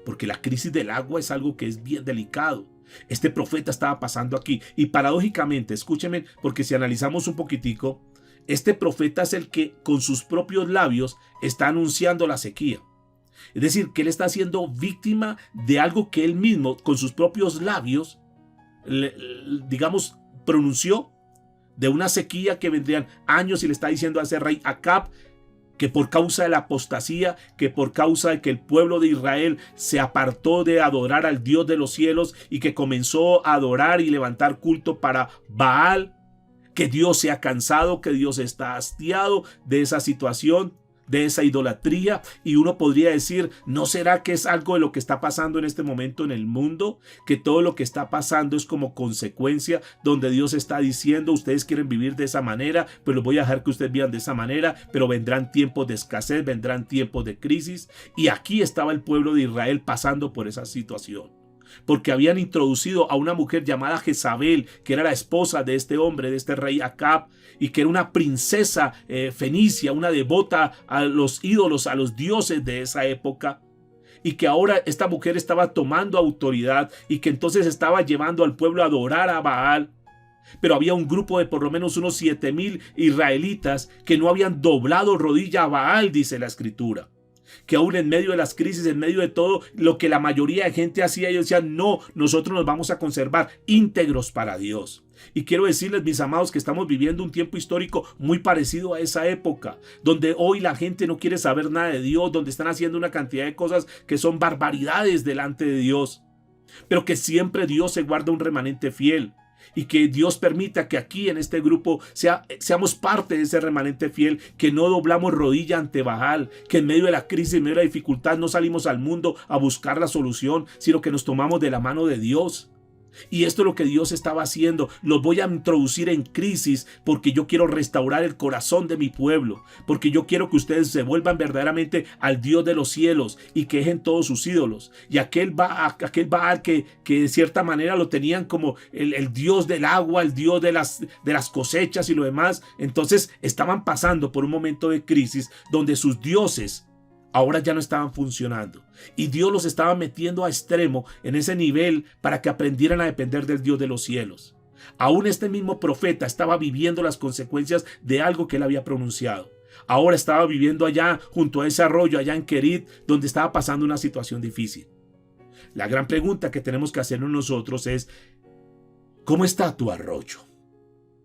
porque la crisis del agua es algo que es bien delicado. Este profeta estaba pasando aquí, y paradójicamente, escúchenme, porque si analizamos un poquitico, este profeta es el que con sus propios labios está anunciando la sequía. Es decir, que él está siendo víctima de algo que él mismo, con sus propios labios, pronunció, de una sequía que vendrían años, y le está diciendo a ese rey Acab que por causa de la apostasía, que por causa de que el pueblo de Israel se apartó de adorar al Dios de los cielos y que comenzó a adorar y levantar culto para Baal, que Dios se ha cansado, que Dios está hastiado de esa situación, de esa idolatría. Y uno podría decir, ¿no será que es algo de lo que está pasando en este momento en el mundo? Que todo lo que está pasando es como consecuencia, donde Dios está diciendo, ustedes quieren vivir de esa manera, pues los voy a dejar que ustedes vivan de esa manera, pero vendrán tiempos de escasez, vendrán tiempos de crisis. Y aquí estaba el pueblo de Israel pasando por esa situación, porque habían introducido a una mujer llamada Jezabel, que era la esposa de este hombre, de este rey Acab, y que era una princesa fenicia, una devota a los ídolos, a los dioses de esa época, y que ahora esta mujer estaba tomando autoridad y que entonces estaba llevando al pueblo a adorar a Baal. Pero había un grupo de por lo menos unos 7,000 israelitas que no habían doblado rodilla a Baal, dice la escritura. Que aún en medio de las crisis, en medio de todo lo que la mayoría de gente hacía, ellos decían, no, nosotros nos vamos a conservar íntegros para Dios. Y quiero decirles, mis amados, que estamos viviendo un tiempo histórico muy parecido a esa época, donde hoy la gente no quiere saber nada de Dios, donde están haciendo una cantidad de cosas que son barbaridades delante de Dios, pero que siempre Dios se guarda un remanente fiel. Y que Dios permita que aquí en este grupo seamos parte de ese remanente fiel, que no doblamos rodilla ante Baal, que en medio de la crisis, en medio de la dificultad, no salimos al mundo a buscar la solución, sino que nos tomamos de la mano de Dios. Y esto es lo que Dios estaba haciendo. Los voy a introducir en crisis porque yo quiero restaurar el corazón de mi pueblo, porque yo quiero que ustedes se vuelvan verdaderamente al Dios de los cielos y que dejen todos sus ídolos. Y aquel Baal que de cierta manera lo tenían como el Dios del agua, el Dios de las cosechas y lo demás, entonces estaban pasando por un momento de crisis donde sus dioses ahora ya no estaban funcionando, y Dios los estaba metiendo a extremo en ese nivel para que aprendieran a depender del Dios de los cielos. Aún este mismo profeta estaba viviendo las consecuencias de algo que él había pronunciado. Ahora estaba viviendo allá junto a ese arroyo, allá en Querit, donde estaba pasando una situación difícil. La gran pregunta que tenemos que hacernos nosotros es, ¿cómo está tu arroyo?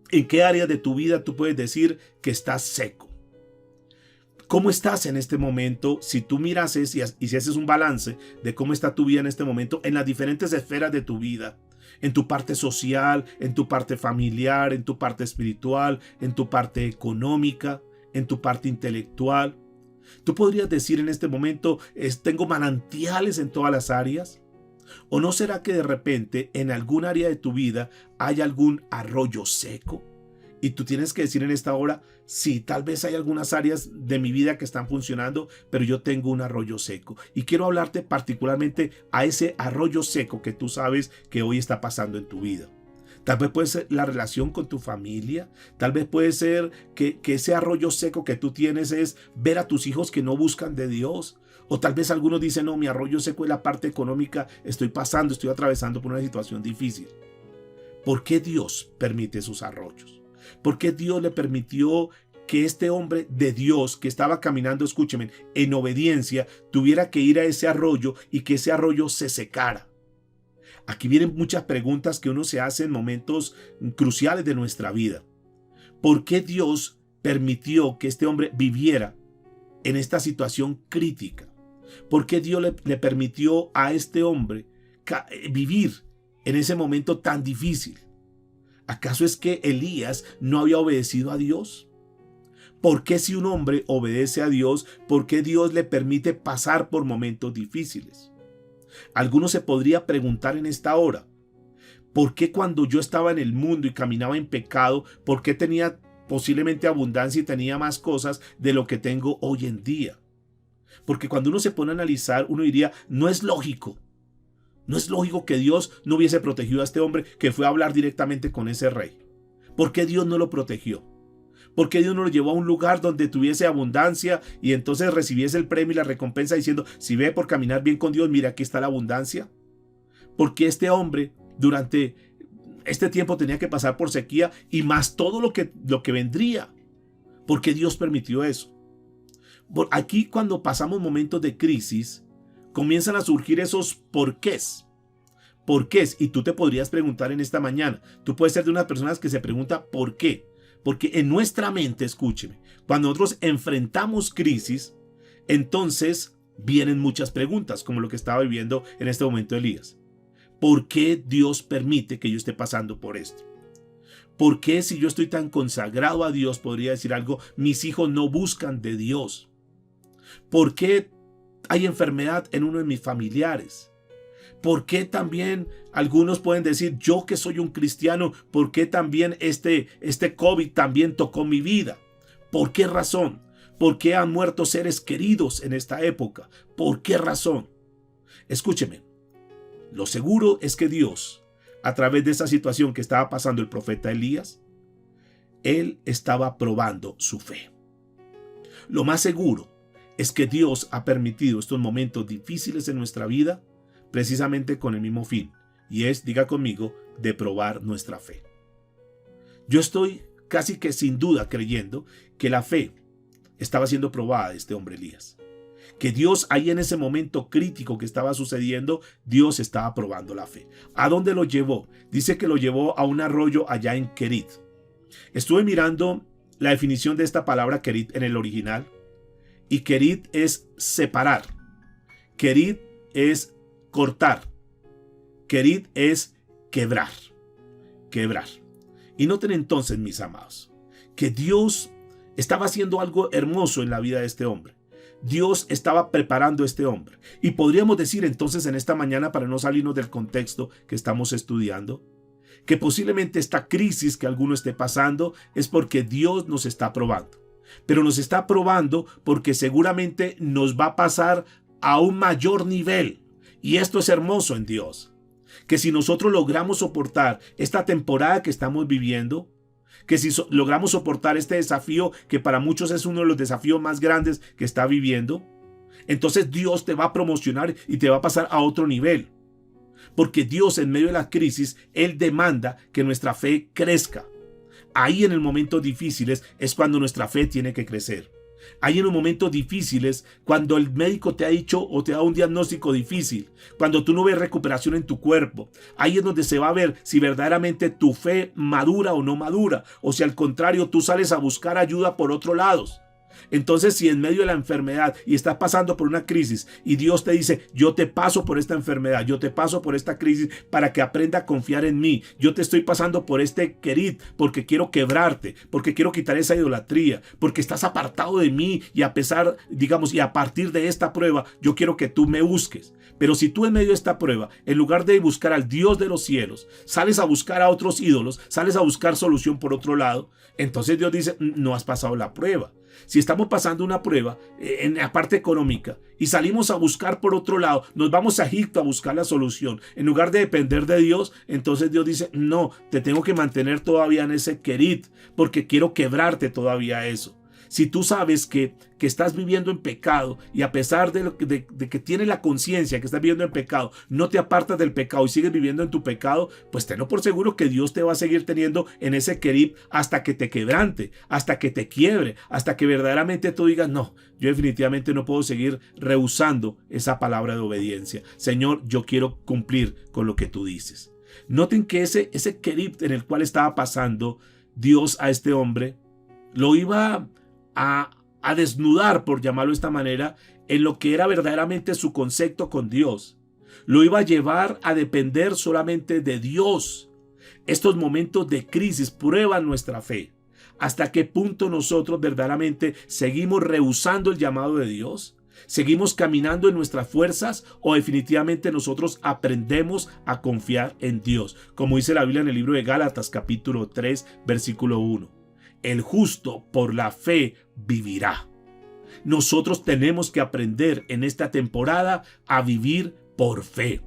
¿En qué área de tu vida tú puedes decir que estás seco? ¿Cómo estás en este momento? Si tú miras y si haces un balance de cómo está tu vida en este momento, en las diferentes esferas de tu vida, en tu parte social, en tu parte familiar, en tu parte espiritual, en tu parte económica, en tu parte intelectual. Tú podrías decir en este momento, tengo manantiales en todas las áreas. ¿O no será que de repente en algún área de tu vida hay algún arroyo seco? Y tú tienes que decir en esta hora, sí, tal vez hay algunas áreas de mi vida que están funcionando, pero yo tengo un arroyo seco. Y quiero hablarte particularmente a ese arroyo seco que tú sabes que hoy está pasando en tu vida. Tal vez puede ser la relación con tu familia. Tal vez puede ser que ese arroyo seco que tú tienes es ver a tus hijos que no buscan de Dios. O tal vez algunos dicen, no, mi arroyo seco es la parte económica, estoy atravesando por una situación difícil. ¿Por qué Dios permite esos arroyos? ¿Por qué Dios le permitió que este hombre de Dios que estaba caminando, escúcheme, en obediencia, tuviera que ir a ese arroyo y que ese arroyo se secara? Aquí vienen muchas preguntas que uno se hace en momentos cruciales de nuestra vida. ¿Por qué Dios permitió que este hombre viviera en esta situación crítica? ¿Por qué Dios le permitió a este hombre vivir en ese momento tan difícil? ¿Acaso es que Elías no había obedecido a Dios? ¿Por qué si un hombre obedece a Dios, por qué Dios le permite pasar por momentos difíciles? Alguno se podría preguntar en esta hora, ¿por qué cuando yo estaba en el mundo y caminaba en pecado, por qué tenía posiblemente abundancia y tenía más cosas de lo que tengo hoy en día? Porque cuando uno se pone a analizar, uno diría, no es lógico. No es lógico que Dios no hubiese protegido a este hombre que fue a hablar directamente con ese rey. ¿Por qué Dios no lo protegió? ¿Por qué Dios no lo llevó a un lugar donde tuviese abundancia y entonces recibiese el premio y la recompensa diciendo, si ve por caminar bien con Dios, mira, aquí está la abundancia? ¿Por qué este hombre durante este tiempo tenía que pasar por sequía y más todo lo que vendría? ¿Por qué Dios permitió eso? Aquí cuando pasamos momentos de crisis, comienzan a surgir esos porqués. ¿Porqués? Y tú te podrías preguntar en esta mañana. Tú puedes ser de unas personas que se pregunta ¿por qué? Porque en nuestra mente, escúcheme, cuando nosotros enfrentamos crisis, entonces vienen muchas preguntas, como lo que estaba viviendo en este momento Elías. ¿Por qué Dios permite que yo esté pasando por esto? ¿Por qué si yo estoy tan consagrado a Dios, podría decir algo, mis hijos no buscan de Dios? ¿Por qué hay enfermedad en uno de mis familiares? ¿Por qué también algunos pueden decir, yo que soy un cristiano, por qué también este COVID también tocó mi vida? ¿Por qué razón? ¿Por qué han muerto seres queridos en esta época? ¿Por qué razón? Escúcheme, lo seguro es que Dios, a través de esa situación que estaba pasando el profeta Elías, él estaba probando su fe. Lo más seguro es que Dios ha permitido estos momentos difíciles en nuestra vida precisamente con el mismo fin, y es, diga conmigo, de probar nuestra fe. Yo estoy casi que sin duda creyendo que la fe estaba siendo probada de este hombre Elías. Que Dios ahí en ese momento crítico que estaba sucediendo, Dios estaba probando la fe. ¿A dónde lo llevó? Dice que lo llevó a un arroyo allá en Kerit. Estuve mirando la definición de esta palabra Kerit en el original, y Kerit es separar. Kerit es cortar. Kerit es quebrar. Quebrar. Y noten entonces, mis amados, que Dios estaba haciendo algo hermoso en la vida de este hombre. Dios estaba preparando a este hombre. Y podríamos decir entonces en esta mañana, para no salirnos del contexto que estamos estudiando, que posiblemente esta crisis que alguno esté pasando es porque Dios nos está probando. Pero nos está probando porque seguramente nos va a pasar a un mayor nivel. Y esto es hermoso en Dios, que si nosotros logramos soportar esta temporada que estamos viviendo, que si logramos soportar este desafío que para muchos es uno de los desafíos más grandes que está viviendo, entonces Dios te va a promocionar y te va a pasar a otro nivel. Porque Dios en medio de la crisis, Él demanda que nuestra fe crezca. Ahí en el momentos difíciles es cuando nuestra fe tiene que crecer. Ahí en los momentos difíciles, cuando el médico te ha dicho o te da un diagnóstico difícil, cuando tú no ves recuperación en tu cuerpo, ahí es donde se va a ver si verdaderamente tu fe madura o no madura, o si al contrario tú sales a buscar ayuda por otros lados. Entonces, si en medio de la enfermedad y estás pasando por una crisis y Dios te dice, yo te paso por esta enfermedad, yo te paso por esta crisis para que aprenda a confiar en mí, yo te estoy pasando por este Kerit porque quiero quebrarte, porque quiero quitar esa idolatría, porque estás apartado de mí y a pesar, digamos, y a partir de esta prueba, yo quiero que tú me busques. Pero si tú en medio de esta prueba, en lugar de buscar al Dios de los cielos, sales a buscar a otros ídolos, sales a buscar solución por otro lado, entonces Dios dice, no has pasado la prueba. Si estamos pasando una prueba en la parte económica y salimos a buscar por otro lado, nos vamos a Egipto a buscar la solución, en lugar de depender de Dios, entonces Dios dice, no, te tengo que mantener todavía en ese Kerit, porque quiero quebrarte todavía eso. Si tú sabes que estás viviendo en pecado y a pesar de que tienes la conciencia que estás viviendo en pecado, no te apartas del pecado y sigues viviendo en tu pecado, pues tenlo por seguro que Dios te va a seguir teniendo en ese querib hasta que te quebrante, hasta que te quiebre, hasta que verdaderamente tú digas, no, yo definitivamente no puedo seguir rehusando esa palabra de obediencia. Señor, yo quiero cumplir con lo que tú dices. Noten que ese querib en el cual estaba pasando Dios a este hombre, lo iba a desnudar, por llamarlo de esta manera, en lo que era verdaderamente su concepto con Dios. Lo iba a llevar a depender solamente de Dios. Estos momentos de crisis prueban nuestra fe. ¿Hasta qué punto nosotros verdaderamente seguimos rehusando el llamado de Dios? ¿Seguimos caminando en nuestras fuerzas o definitivamente nosotros aprendemos a confiar en Dios? Como dice la Biblia en el libro de Gálatas capítulo 3 versículo 1. El justo por la fe vivirá. Nosotros tenemos que aprender en esta temporada a vivir por fe.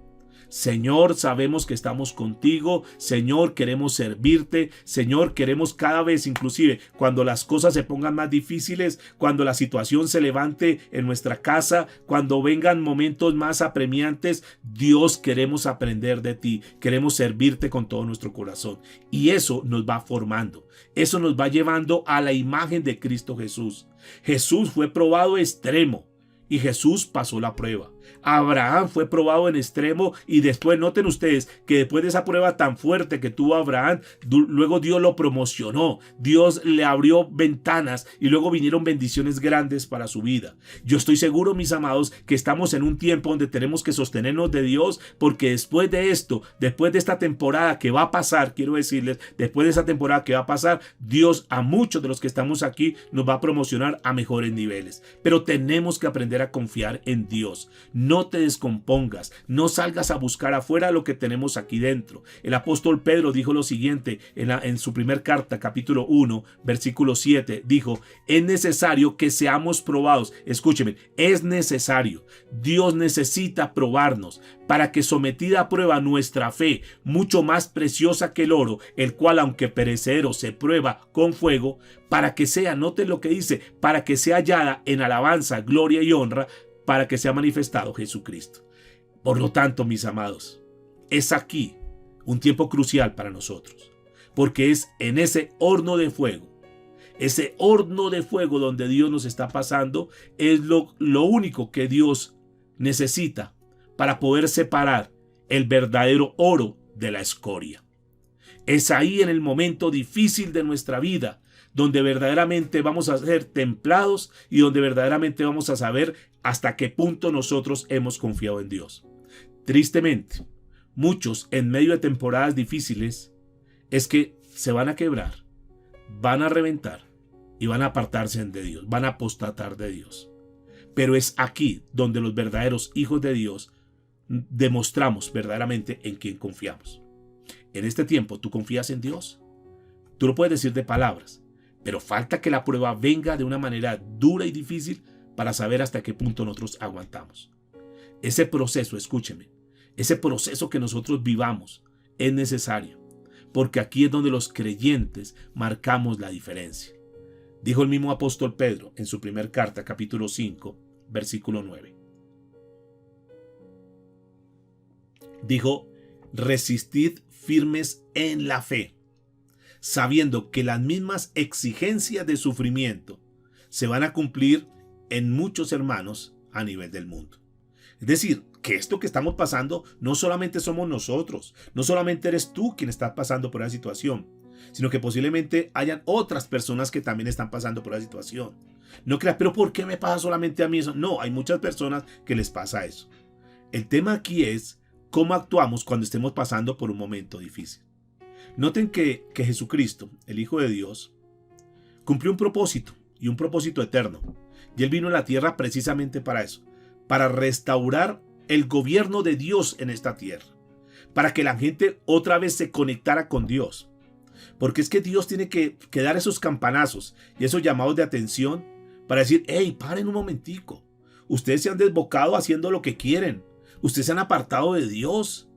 Señor, sabemos que estamos contigo. Señor, queremos servirte. Señor, queremos cada vez, inclusive cuando las cosas se pongan más difíciles, cuando la situación se levante en nuestra casa, cuando vengan momentos más apremiantes, Dios, queremos aprender de ti. Queremos servirte con todo nuestro corazón. Y eso nos va formando. Eso nos va llevando a la imagen de Cristo Jesús. Jesús fue probado extremo y Jesús pasó la prueba. Abraham fue probado en extremo y después noten ustedes que después de esa prueba tan fuerte que tuvo Abraham, luego Dios lo promocionó, Dios le abrió ventanas y luego vinieron bendiciones grandes para su vida. Yo estoy seguro, mis amados, que estamos en un tiempo donde tenemos que sostenernos de Dios, porque después de esto, después de esta temporada que va a pasar, quiero decirles, después de esa temporada que va a pasar, Dios a muchos de los que estamos aquí nos va a promocionar a mejores niveles. Pero tenemos que aprender a confiar en Dios. No te descompongas, no salgas a buscar afuera lo que tenemos aquí dentro. El apóstol Pedro dijo lo siguiente en su primer carta, capítulo 1, versículo 7, dijo, es necesario que seamos probados. Escúcheme, es necesario. Dios necesita probarnos para que sometida a prueba nuestra fe, mucho más preciosa que el oro, el cual aunque perecedero se prueba con fuego, para que sea, noten lo que dice, para que sea hallada en alabanza, gloria y honra, para que sea manifestado Jesucristo. Por lo tanto, mis amados, es aquí un tiempo crucial para nosotros, porque es en ese horno de fuego donde Dios nos está pasando, es lo único que Dios necesita para poder separar el verdadero oro de la escoria. Es ahí en el momento difícil de nuestra vida donde verdaderamente vamos a ser templados y donde verdaderamente vamos a saber hasta qué punto nosotros hemos confiado en Dios. Tristemente, muchos en medio de temporadas difíciles es que se van a quebrar, van a reventar y van a apartarse de Dios, van a apostatar de Dios. Pero es aquí donde los verdaderos hijos de Dios demostramos verdaderamente en quién confiamos. En este tiempo, ¿tú confías en Dios? Tú lo puedes decir de palabras, pero falta que la prueba venga de una manera dura y difícil para saber hasta qué punto nosotros aguantamos. Ese proceso, escúcheme, ese proceso que nosotros vivamos es necesario, porque aquí es donde los creyentes marcamos la diferencia. Dijo el mismo apóstol Pedro en su primer carta, capítulo 5, versículo 9. Dijo, resistid firmes en la fe, sabiendo que las mismas exigencias de sufrimiento se van a cumplir en muchos hermanos a nivel del mundo. Es decir, que esto que estamos pasando no solamente somos nosotros, no solamente eres tú quien está pasando por esa situación, sino que posiblemente hayan otras personas que también están pasando por esa situación. No creas, pero ¿por qué me pasa solamente a mí eso? No, hay muchas personas que les pasa eso. El tema aquí es cómo actuamos cuando estemos pasando por un momento difícil. Noten que Jesucristo, el Hijo de Dios, cumplió un propósito y un propósito eterno. Y Él vino a la tierra precisamente para eso, para restaurar el gobierno de Dios en esta tierra, para que la gente otra vez se conectara con Dios. Porque es que Dios tiene que dar esos campanazos y esos llamados de atención para decir, hey, paren un momentico. Ustedes se han desbocado haciendo lo que quieren. Ustedes se han apartado de Dios.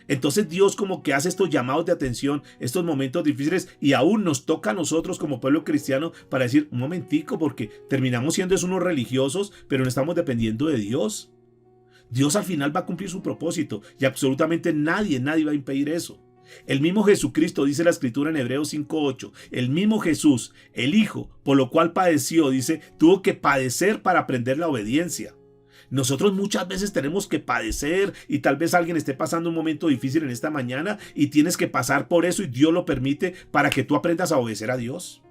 Entonces Dios como que hace estos llamados de atención, estos momentos difíciles, y aún nos toca a nosotros como pueblo cristiano para decir, un momentico, porque terminamos siendo unos religiosos, pero no estamos dependiendo de Dios. Dios al final va a cumplir su propósito y absolutamente nadie va a impedir eso. El mismo Jesucristo, dice la Escritura en Hebreos 5:8, el mismo Jesús, el Hijo, por lo cual padeció, dice, tuvo que padecer para aprender la obediencia. Nosotros muchas veces tenemos que padecer y tal vez alguien esté pasando un momento difícil en esta mañana y tienes que pasar por eso y Dios lo permite para que tú aprendas a obedecer a Dios.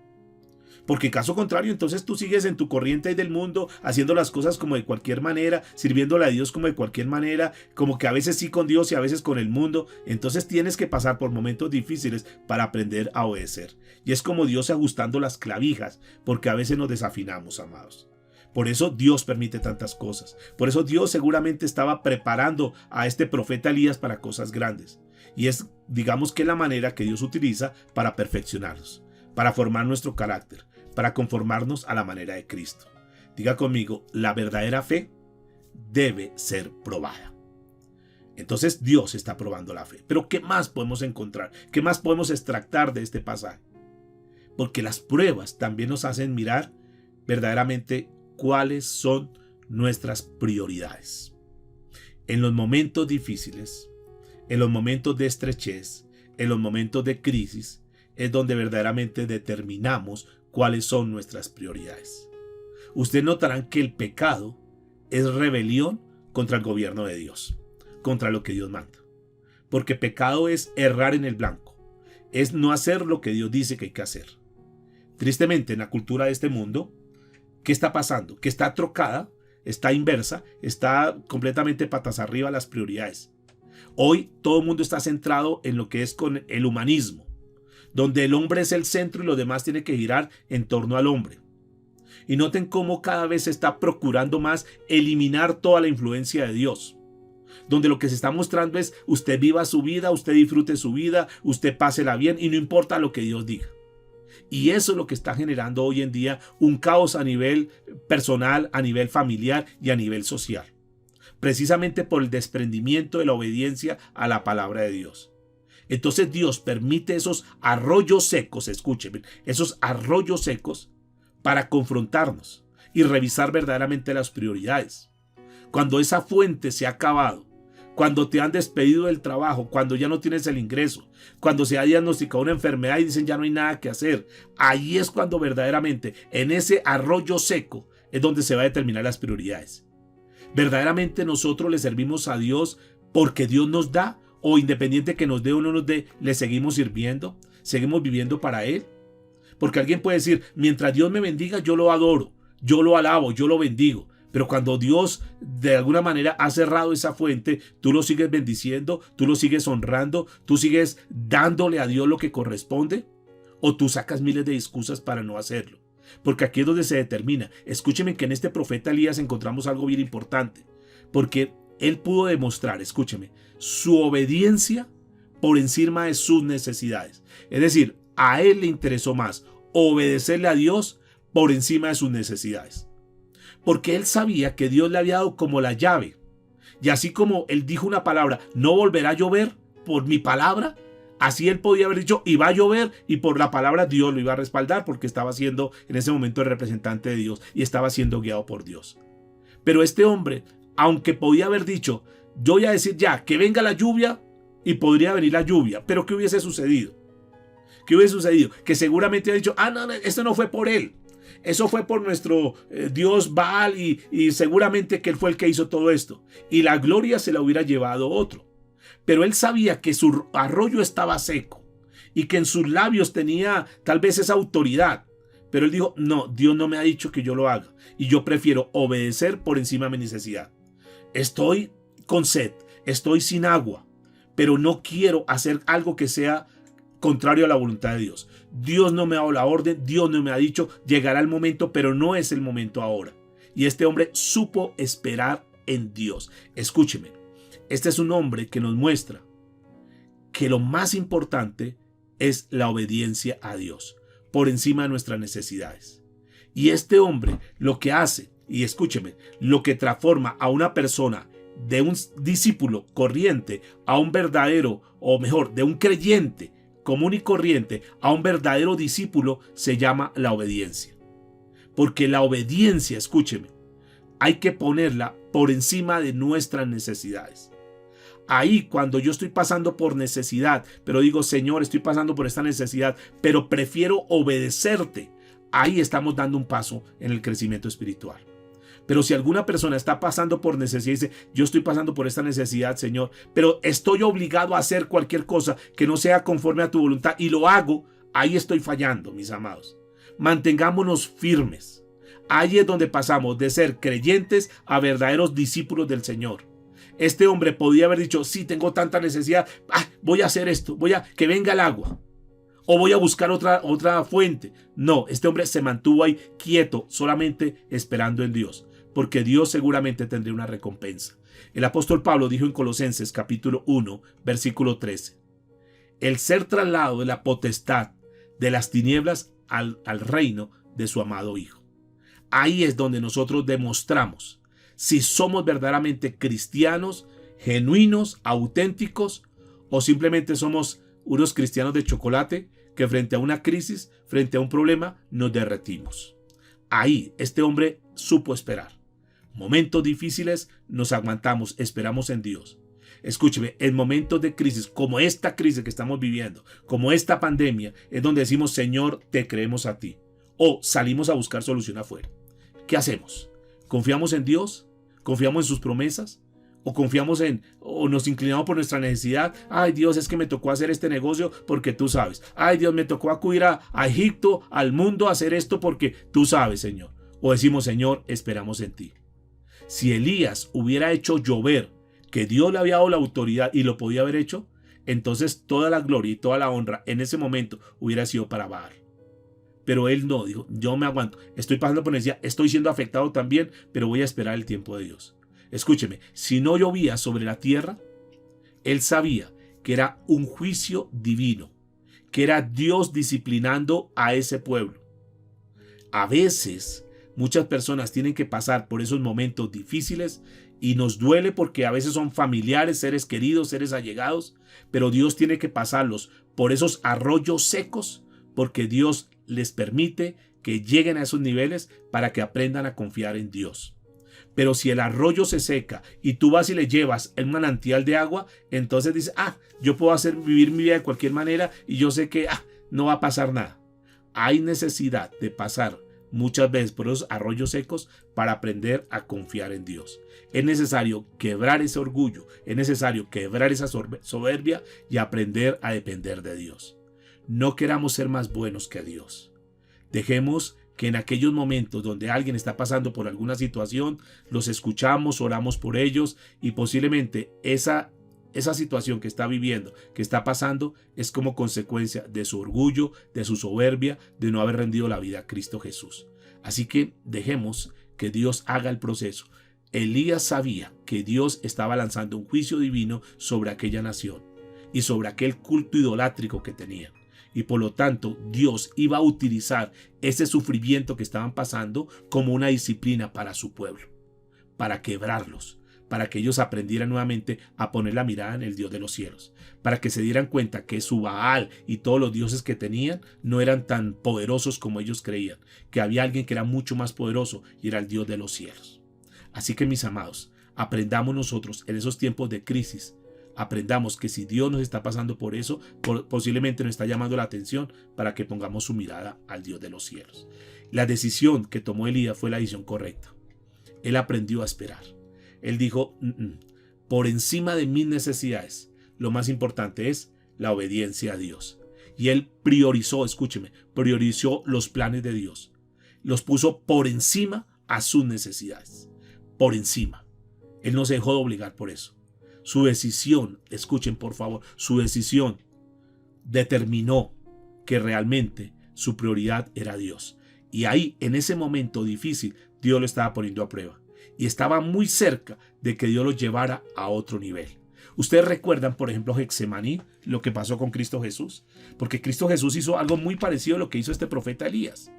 Porque caso contrario, entonces tú sigues en tu corriente del mundo, haciendo las cosas como de cualquier manera, sirviéndole a Dios como de cualquier manera, como que a veces sí con Dios y a veces con el mundo. Entonces tienes que pasar por momentos difíciles para aprender a obedecer. Y es como Dios ajustando las clavijas, porque a veces nos desafinamos, amados. Por eso Dios permite tantas cosas. Por eso Dios seguramente estaba preparando a este profeta Elías para cosas grandes. Y es, digamos que la manera que Dios utiliza para perfeccionarnos, para formar nuestro carácter, para conformarnos a la manera de Cristo. Diga conmigo, la verdadera fe debe ser probada. Entonces Dios está probando la fe. Pero ¿qué más podemos encontrar? ¿Qué más podemos extractar de este pasaje? Porque las pruebas también nos hacen mirar verdaderamente cuáles son nuestras prioridades. En los momentos difíciles, en los momentos de estrechez, en los momentos de crisis, es donde verdaderamente determinamos cuáles son nuestras prioridades. Ustedes notarán que el pecado es rebelión contra el gobierno de Dios, contra lo que Dios manda. Porque pecado es errar en el blanco, es no hacer lo que Dios dice que hay que hacer. Tristemente, en la cultura de este mundo, ¿qué está pasando? Que está trocada, está inversa, está completamente patas arriba las prioridades. Hoy todo el mundo está centrado en lo que es con el humanismo, donde el hombre es el centro y lo demás tiene que girar en torno al hombre. Y noten cómo cada vez se está procurando más eliminar toda la influencia de Dios. Donde lo que se está mostrando es usted viva su vida, usted disfrute su vida, usted pásela bien y no importa lo que Dios diga. Y eso es lo que está generando hoy en día un caos a nivel personal, a nivel familiar y a nivel social. Precisamente por el desprendimiento de la obediencia a la palabra de Dios. Entonces Dios permite esos arroyos secos, escúchenme, esos arroyos secos para confrontarnos y revisar verdaderamente las prioridades. Cuando esa fuente se ha acabado, cuando te han despedido del trabajo, cuando ya no tienes el ingreso, cuando se ha diagnosticado una enfermedad y dicen ya no hay nada que hacer, ahí es cuando verdaderamente en ese arroyo seco es donde se va a determinar las prioridades. Verdaderamente nosotros le servimos a Dios porque Dios nos da, o independiente que nos dé o no nos dé, le seguimos sirviendo, seguimos viviendo para Él. Porque alguien puede decir, mientras Dios me bendiga, yo lo adoro, yo lo alabo, yo lo bendigo. Pero cuando Dios de alguna manera ha cerrado esa fuente, tú lo sigues bendiciendo, tú lo sigues honrando, tú sigues dándole a Dios lo que corresponde, o tú sacas miles de excusas para no hacerlo. Porque aquí es donde se determina. Escúcheme que en este profeta Elías encontramos algo bien importante. Porque él pudo demostrar, escúcheme, su obediencia por encima de sus necesidades. Es decir, a él le interesó más obedecerle a Dios por encima de sus necesidades. Porque él sabía que Dios le había dado como la llave. Y así como él dijo una palabra, no volverá a llover por mi palabra, así él podía haber dicho, y va a llover, y por la palabra Dios lo iba a respaldar, porque estaba siendo en ese momento el representante de Dios y estaba siendo guiado por Dios. Pero este hombre, aunque podía haber dicho, yo voy a decir ya, que venga la lluvia, y podría venir la lluvia, pero ¿qué hubiese sucedido? ¿Qué hubiese sucedido? Que seguramente ha dicho, no, esto no fue por él. Eso fue por nuestro Dios Baal y seguramente que él fue el que hizo todo esto. Y la gloria se la hubiera llevado otro. Pero él sabía que su arroyo estaba seco y que en sus labios tenía tal vez esa autoridad. Pero él dijo, no, Dios no me ha dicho que yo lo haga. Y yo prefiero obedecer por encima de mi necesidad. Estoy con sed, estoy sin agua, pero no quiero hacer algo que sea contrario a la voluntad de Dios. Dios no me ha dado la orden, Dios no me ha dicho, llegará el momento, pero no es el momento ahora. Y este hombre supo esperar en Dios. Escúcheme, este es un hombre que nos muestra que lo más importante es la obediencia a Dios, por encima de nuestras necesidades. Y este hombre lo que hace, y escúcheme, lo que transforma a una persona de un discípulo corriente a un verdadero, o mejor, de un creyente común y corriente a un verdadero discípulo se llama la obediencia. Porque la obediencia, escúcheme, hay que ponerla por encima de nuestras necesidades. Ahí, cuando yo estoy pasando por necesidad, pero digo, Señor, estoy pasando por esta necesidad, pero prefiero obedecerte, ahí estamos dando un paso en el crecimiento espiritual. Pero si alguna persona está pasando por necesidad y dice, yo estoy pasando por esta necesidad, Señor, pero estoy obligado a hacer cualquier cosa que no sea conforme a tu voluntad y lo hago, ahí estoy fallando, mis amados. Mantengámonos firmes. Ahí es donde pasamos de ser creyentes a verdaderos discípulos del Señor. Este hombre podía haber dicho, sí, tengo tanta necesidad, voy a hacer esto, que venga el agua. O voy a buscar otra fuente. No, este hombre se mantuvo ahí quieto, solamente esperando en Dios, porque Dios seguramente tendría una recompensa. El apóstol Pablo dijo en Colosenses capítulo 1, versículo 13, el ser trasladado de la potestad de las tinieblas al reino de su amado Hijo. Ahí es donde nosotros demostramos si somos verdaderamente cristianos, genuinos, auténticos, o simplemente somos unos cristianos de chocolate que frente a una crisis, frente a un problema, nos derretimos. Ahí este hombre supo esperar. Momentos difíciles nos aguantamos, esperamos en Dios. Escúcheme, en momentos de crisis, como esta crisis que estamos viviendo, como esta pandemia, es donde decimos, Señor, te creemos a ti. O salimos a buscar solución afuera. ¿Qué hacemos? ¿Confiamos en Dios? ¿Confiamos en sus promesas? ¿O nos inclinamos por nuestra necesidad? Ay, Dios, es que me tocó hacer este negocio porque tú sabes. Ay, Dios, me tocó acudir a Egipto, al mundo, a hacer esto porque tú sabes, Señor. O decimos, Señor, esperamos en ti. Si Elías hubiera hecho llover, que Dios le había dado la autoridad y lo podía haber hecho, entonces toda la gloria y toda la honra en ese momento hubiera sido para Baal. Pero él no, dijo, yo me aguanto, estoy pasando por necesidad, estoy siendo afectado también, pero voy a esperar el tiempo de Dios. Escúcheme, si no llovía sobre la tierra, él sabía que era un juicio divino, que era Dios disciplinando a ese pueblo. A veces, muchas personas tienen que pasar por esos momentos difíciles y nos duele porque a veces son familiares, seres queridos, seres allegados, pero Dios tiene que pasarlos por esos arroyos secos porque Dios les permite que lleguen a esos niveles para que aprendan a confiar en Dios. Pero si el arroyo se seca y tú vas y le llevas el manantial de agua, entonces dices, yo puedo vivir mi vida de cualquier manera y yo sé que no va a pasar nada. Hay necesidad de pasar muchas veces por esos arroyos secos para aprender a confiar en Dios. Es necesario quebrar ese orgullo, es necesario quebrar esa soberbia y aprender a depender de Dios. No queramos ser más buenos que Dios. Dejemos que en aquellos momentos donde alguien está pasando por alguna situación, los escuchamos, oramos por ellos y posiblemente esa situación que está viviendo, que está pasando, es como consecuencia de su orgullo, de su soberbia, de no haber rendido la vida a Cristo Jesús. Así que dejemos que Dios haga el proceso. Elías sabía que Dios estaba lanzando un juicio divino sobre aquella nación y sobre aquel culto idolátrico que tenían. Y por lo tanto, Dios iba a utilizar ese sufrimiento que estaban pasando como una disciplina para su pueblo, para quebrarlos, para que ellos aprendieran nuevamente a poner la mirada en el Dios de los cielos, para que se dieran cuenta que su Baal y todos los dioses que tenían no eran tan poderosos como ellos creían, que había alguien que era mucho más poderoso y era el Dios de los cielos. Así que, mis amados, aprendamos nosotros en esos tiempos de crisis. Aprendamos que si Dios nos está pasando por eso, posiblemente nos está llamando la atención para que pongamos su mirada al Dios de los cielos. La decisión que tomó Elías fue la decisión correcta. Él aprendió a esperar. Él dijo, por encima de mis necesidades, lo más importante es la obediencia a Dios. Y él priorizó, escúcheme, priorizó los planes de Dios. Los puso por encima a sus necesidades. Por encima. Él no se dejó de obligar por eso. Su decisión, escuchen por favor, su decisión determinó que realmente su prioridad era Dios. Y ahí, en ese momento difícil, Dios lo estaba poniendo a prueba. Y estaba muy cerca de que Dios lo llevara a otro nivel. Ustedes recuerdan, por ejemplo, Getsemaní, lo que pasó con Cristo Jesús. Porque Cristo Jesús hizo algo muy parecido a lo que hizo este profeta Elías.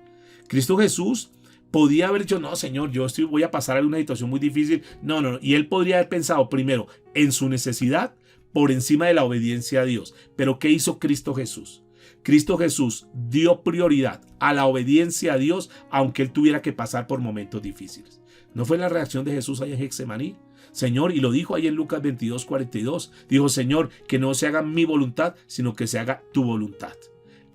Cristo Jesús Podía haber dicho, no, Señor, voy a pasar alguna situación muy difícil. No, no, no. Y él podría haber pensado primero en su necesidad por encima de la obediencia a Dios. Pero ¿qué hizo Cristo Jesús? Cristo Jesús dio prioridad a la obediencia a Dios, aunque él tuviera que pasar por momentos difíciles. ¿No fue la reacción de Jesús ahí en Getsemaní? Señor, y lo dijo ahí en Lucas 22:42, dijo, Señor, que no se haga mi voluntad, sino que se haga tu voluntad.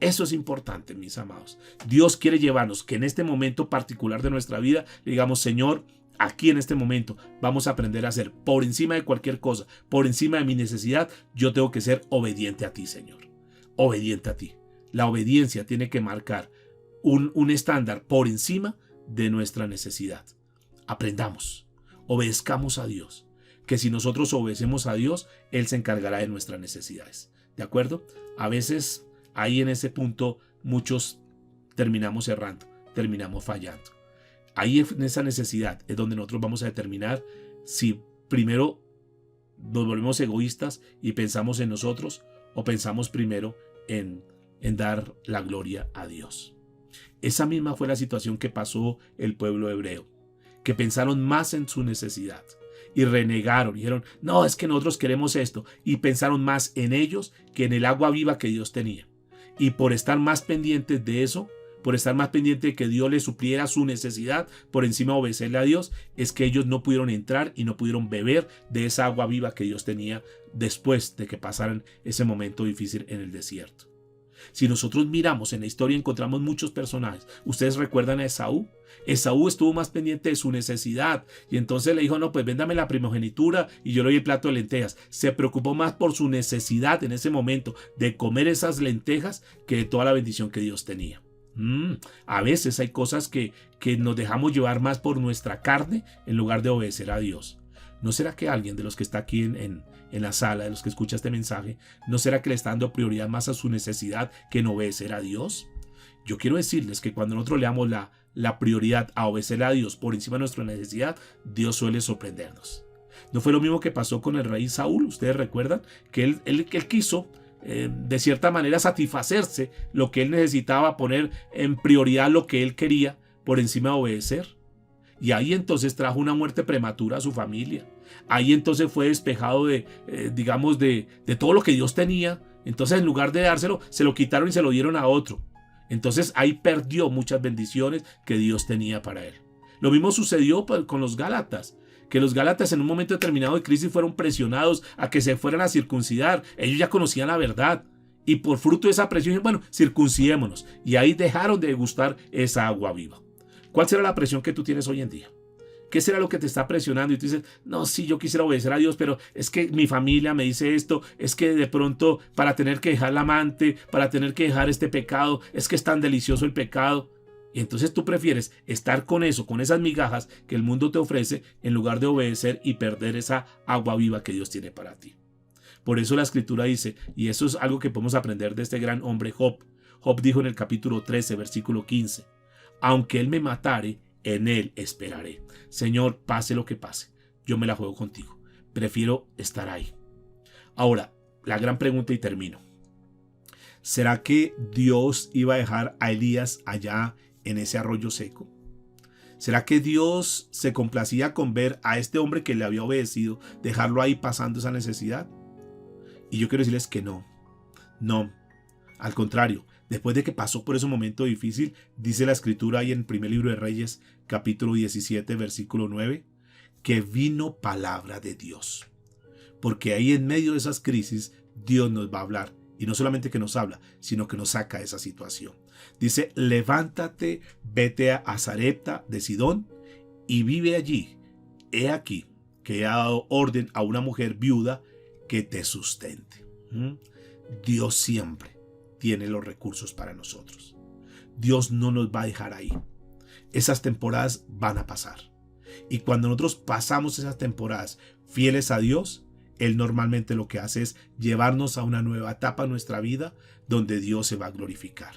Eso es importante, mis amados. Dios quiere llevarnos que en este momento particular de nuestra vida, digamos, Señor, aquí en este momento vamos a aprender a ser por encima de cualquier cosa, por encima de mi necesidad, yo tengo que ser obediente a ti, Señor. Obediente a ti. La obediencia tiene que marcar un estándar por encima de nuestra necesidad. Aprendamos, obedezcamos a Dios, que si nosotros obedecemos a Dios, Él se encargará de nuestras necesidades. ¿De acuerdo? A veces ahí en ese punto muchos terminamos errando, terminamos fallando. Ahí en esa necesidad es donde nosotros vamos a determinar si primero nos volvemos egoístas y pensamos en nosotros o pensamos primero en dar la gloria a Dios. Esa misma fue la situación que pasó el pueblo hebreo, que pensaron más en su necesidad y renegaron, dijeron, no, es que nosotros queremos esto, y pensaron más en ellos que en el agua viva que Dios tenía. Y por estar más pendientes de eso, por estar más pendientes de que Dios les supliera su necesidad por encima de obedecerle a Dios, es que ellos no pudieron entrar y no pudieron beber de esa agua viva que Dios tenía después de que pasaran ese momento difícil en el desierto. Si nosotros miramos en la historia, encontramos muchos personajes. ¿Ustedes recuerdan a Esaú? Esaú estuvo más pendiente de su necesidad y entonces le dijo, no, pues véndame la primogenitura y yo le doy el plato de lentejas. Se preocupó más por su necesidad en ese momento de comer esas lentejas que de toda la bendición que Dios tenía. A veces hay cosas que nos dejamos llevar más por nuestra carne en lugar de obedecer a Dios. ¿No será que alguien de los que está aquí en la sala, de los que escucha este mensaje, no será que le está dando prioridad más a su necesidad que en obedecer a Dios? Yo quiero decirles que cuando nosotros le damos la prioridad a obedecer a Dios por encima de nuestra necesidad, Dios suele sorprendernos. ¿No fue lo mismo que pasó con el rey Saúl? ¿Ustedes recuerdan? Que él quiso de cierta manera satisfacerse lo que él necesitaba, poner en prioridad lo que él quería por encima de obedecer. Y ahí entonces trajo una muerte prematura a su familia. Ahí entonces fue despejado de todo lo que Dios tenía. Entonces en lugar de dárselo, se lo quitaron y se lo dieron a otro. Entonces ahí perdió muchas bendiciones que Dios tenía para él. Lo mismo sucedió con los Gálatas, que los Gálatas en un momento determinado de crisis fueron presionados a que se fueran a circuncidar. Ellos ya conocían la verdad. Y por fruto de esa presión, bueno, circuncidémonos. Y ahí dejaron de gustar esa agua viva. ¿Cuál será la presión que tú tienes hoy en día? ¿Qué será lo que te está presionando? Y tú dices, no, sí, yo quisiera obedecer a Dios, pero es que mi familia me dice esto, es que de pronto para tener que dejar la amante, para tener que dejar este pecado, es que es tan delicioso el pecado. Y entonces tú prefieres estar con eso, con esas migajas que el mundo te ofrece, en lugar de obedecer y perder esa agua viva que Dios tiene para ti. Por eso la Escritura dice, y eso es algo que podemos aprender de este gran hombre Job. Job dijo en el capítulo 13, versículo 15, aunque él me matare, en él esperaré. Señor, pase lo que pase, yo me la juego contigo. Prefiero estar ahí. Ahora, la gran pregunta y termino. ¿Será que Dios iba a dejar a Elías allá en ese arroyo seco? ¿Será que Dios se complacía con ver a este hombre que le había obedecido, dejarlo ahí pasando esa necesidad? Y yo quiero decirles que no. No. Al contrario, después de que pasó por ese momento difícil, dice la Escritura ahí en el primer libro de Reyes, capítulo 17, versículo 9, que vino palabra de Dios. Porque ahí en medio de esas crisis, Dios nos va a hablar. Y no solamente que nos habla, sino que nos saca de esa situación. Dice, levántate, vete a Sarepta de Sidón y vive allí. He aquí que he dado orden a una mujer viuda que te sustente. Dios siempre tiene los recursos para nosotros. Dios no nos va a dejar ahí. Esas temporadas van a pasar. Y cuando nosotros pasamos esas temporadas fieles a Dios, Él normalmente lo que hace es llevarnos a una nueva etapa en nuestra vida donde Dios se va a glorificar.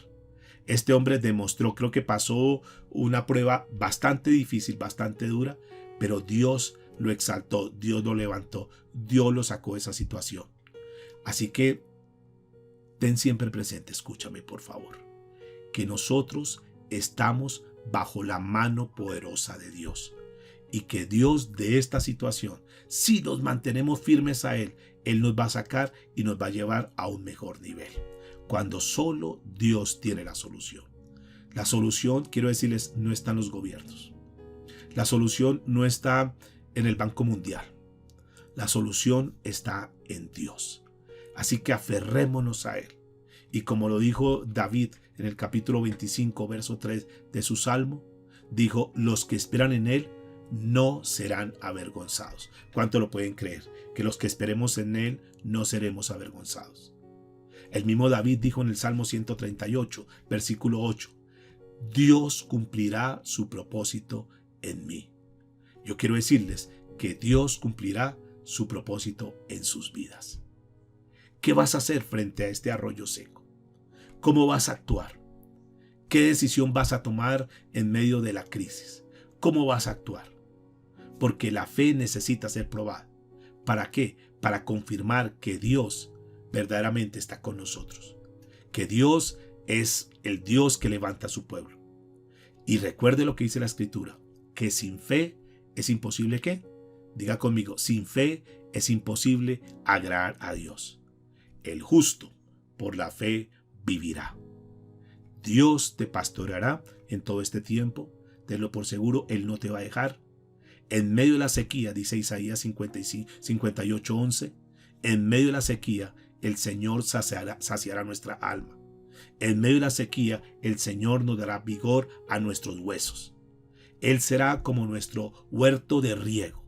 Este hombre demostró, creo que pasó una prueba bastante difícil, bastante dura, pero Dios lo exaltó, Dios lo levantó, Dios lo sacó de esa situación. Así que ten siempre presente, escúchame por favor, que nosotros estamos bajo la mano poderosa de Dios. Y que Dios de esta situación, si nos mantenemos firmes a Él nos va a sacar y nos va a llevar a un mejor nivel. Cuando solo Dios tiene la solución. La solución, quiero decirles, no está en los gobiernos. La solución no está en el Banco Mundial. La solución está en Dios. Así que aferrémonos a Él. Y como lo dijo David en el capítulo 25, verso 3 de su Salmo, dijo, los que esperan en Él no serán avergonzados. ¿Cuánto lo pueden creer? Que los que esperemos en Él no seremos avergonzados. El mismo David dijo en el Salmo 138, versículo 8, Dios cumplirá su propósito en mí. Yo quiero decirles que Dios cumplirá su propósito en sus vidas. ¿Qué vas a hacer frente a este arroyo seco? ¿Cómo vas a actuar? ¿Qué decisión vas a tomar en medio de la crisis? ¿Cómo vas a actuar? Porque la fe necesita ser probada. ¿Para qué? Para confirmar que Dios verdaderamente está con nosotros. Que Dios es el Dios que levanta a su pueblo. Y recuerde lo que dice la Escritura, que sin fe es imposible ¿qué? Diga conmigo, sin fe es imposible agradar a Dios. El justo por la fe vivirá. Dios te pastoreará en todo este tiempo. Tenlo por seguro, Él no te va a dejar. En medio de la sequía, dice Isaías 58:11, en medio de la sequía el Señor saciará nuestra alma. En medio de la sequía el Señor nos dará vigor a nuestros huesos. Él será como nuestro huerto de riego.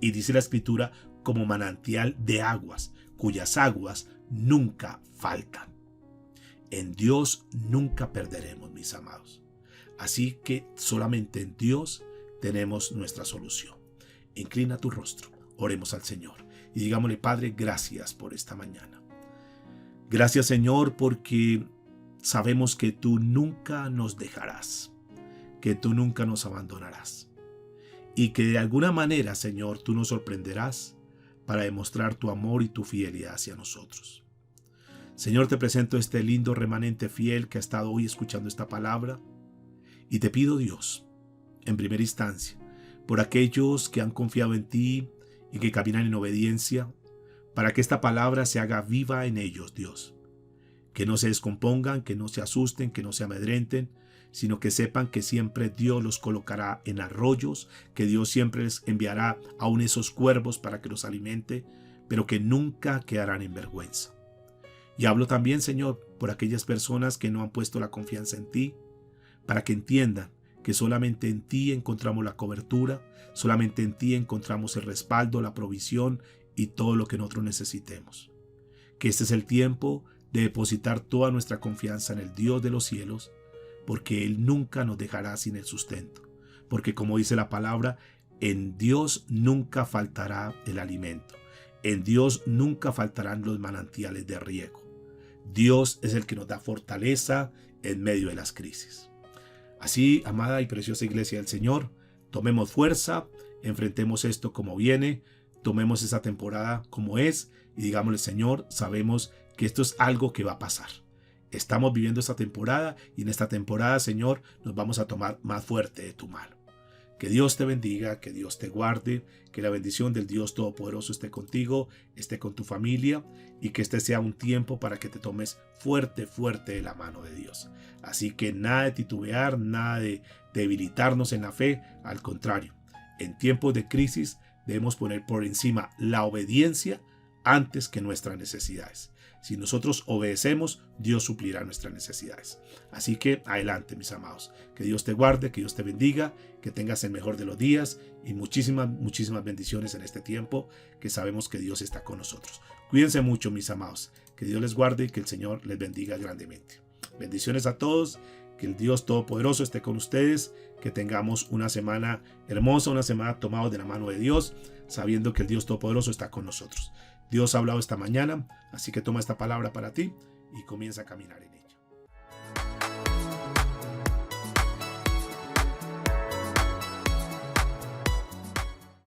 Y dice la Escritura, como manantial de aguas, cuyas aguas nunca faltan. En Dios nunca perderemos, mis amados. Así que solamente en Dios tenemos nuestra solución. Inclina tu rostro, oremos al Señor y digámosle, Padre, gracias por esta mañana. Gracias, Señor, porque sabemos que tú nunca nos dejarás, que tú nunca nos abandonarás y que de alguna manera, Señor, tú nos sorprenderás para demostrar tu amor y tu fidelidad hacia nosotros. Señor, te presento este lindo remanente fiel que ha estado hoy escuchando esta palabra y te pido, Dios, en primera instancia, por aquellos que han confiado en ti y que caminan en obediencia, para que esta palabra se haga viva en ellos, Dios. Que no se descompongan, que no se asusten, que no se amedrenten, sino que sepan que siempre Dios los colocará en arroyos, que Dios siempre les enviará aún esos cuervos para que los alimente, pero que nunca quedarán en vergüenza. Y hablo también, Señor, por aquellas personas que no han puesto la confianza en ti, para que entiendan que solamente en ti encontramos la cobertura, solamente en ti encontramos el respaldo, la provisión y todo lo que nosotros necesitemos. Que este es el tiempo de depositar toda nuestra confianza en el Dios de los cielos, porque Él nunca nos dejará sin el sustento. Porque como dice la palabra, en Dios nunca faltará el alimento. En Dios nunca faltarán los manantiales de riego. Dios es el que nos da fortaleza en medio de las crisis. Así, amada y preciosa iglesia del Señor, tomemos fuerza, enfrentemos esto como viene, tomemos esa temporada como es y digámosle, Señor, sabemos que esto es algo que va a pasar. Estamos viviendo esta temporada y en esta temporada, Señor, nos vamos a tomar más fuerte de tu mano. Que Dios te bendiga, que Dios te guarde, que la bendición del Dios Todopoderoso esté contigo, esté con tu familia y que este sea un tiempo para que te tomes fuerte de la mano de Dios. Así que nada de titubear, nada de debilitarnos en la fe, al contrario, en tiempos de crisis debemos poner por encima la obediencia antes que nuestras necesidades. Si nosotros obedecemos, Dios suplirá nuestras necesidades. Así que adelante, mis amados. Que Dios te guarde, que Dios te bendiga, que tengas el mejor de los días y muchísimas bendiciones en este tiempo que sabemos que Dios está con nosotros. Cuídense mucho, mis amados. Que Dios les guarde y que el Señor les bendiga grandemente. Bendiciones a todos. Que el Dios Todopoderoso esté con ustedes. Que tengamos una semana hermosa, una semana tomada de la mano de Dios, sabiendo que el Dios Todopoderoso está con nosotros. Dios ha hablado esta mañana, así que toma esta palabra para ti y comienza a caminar en ella.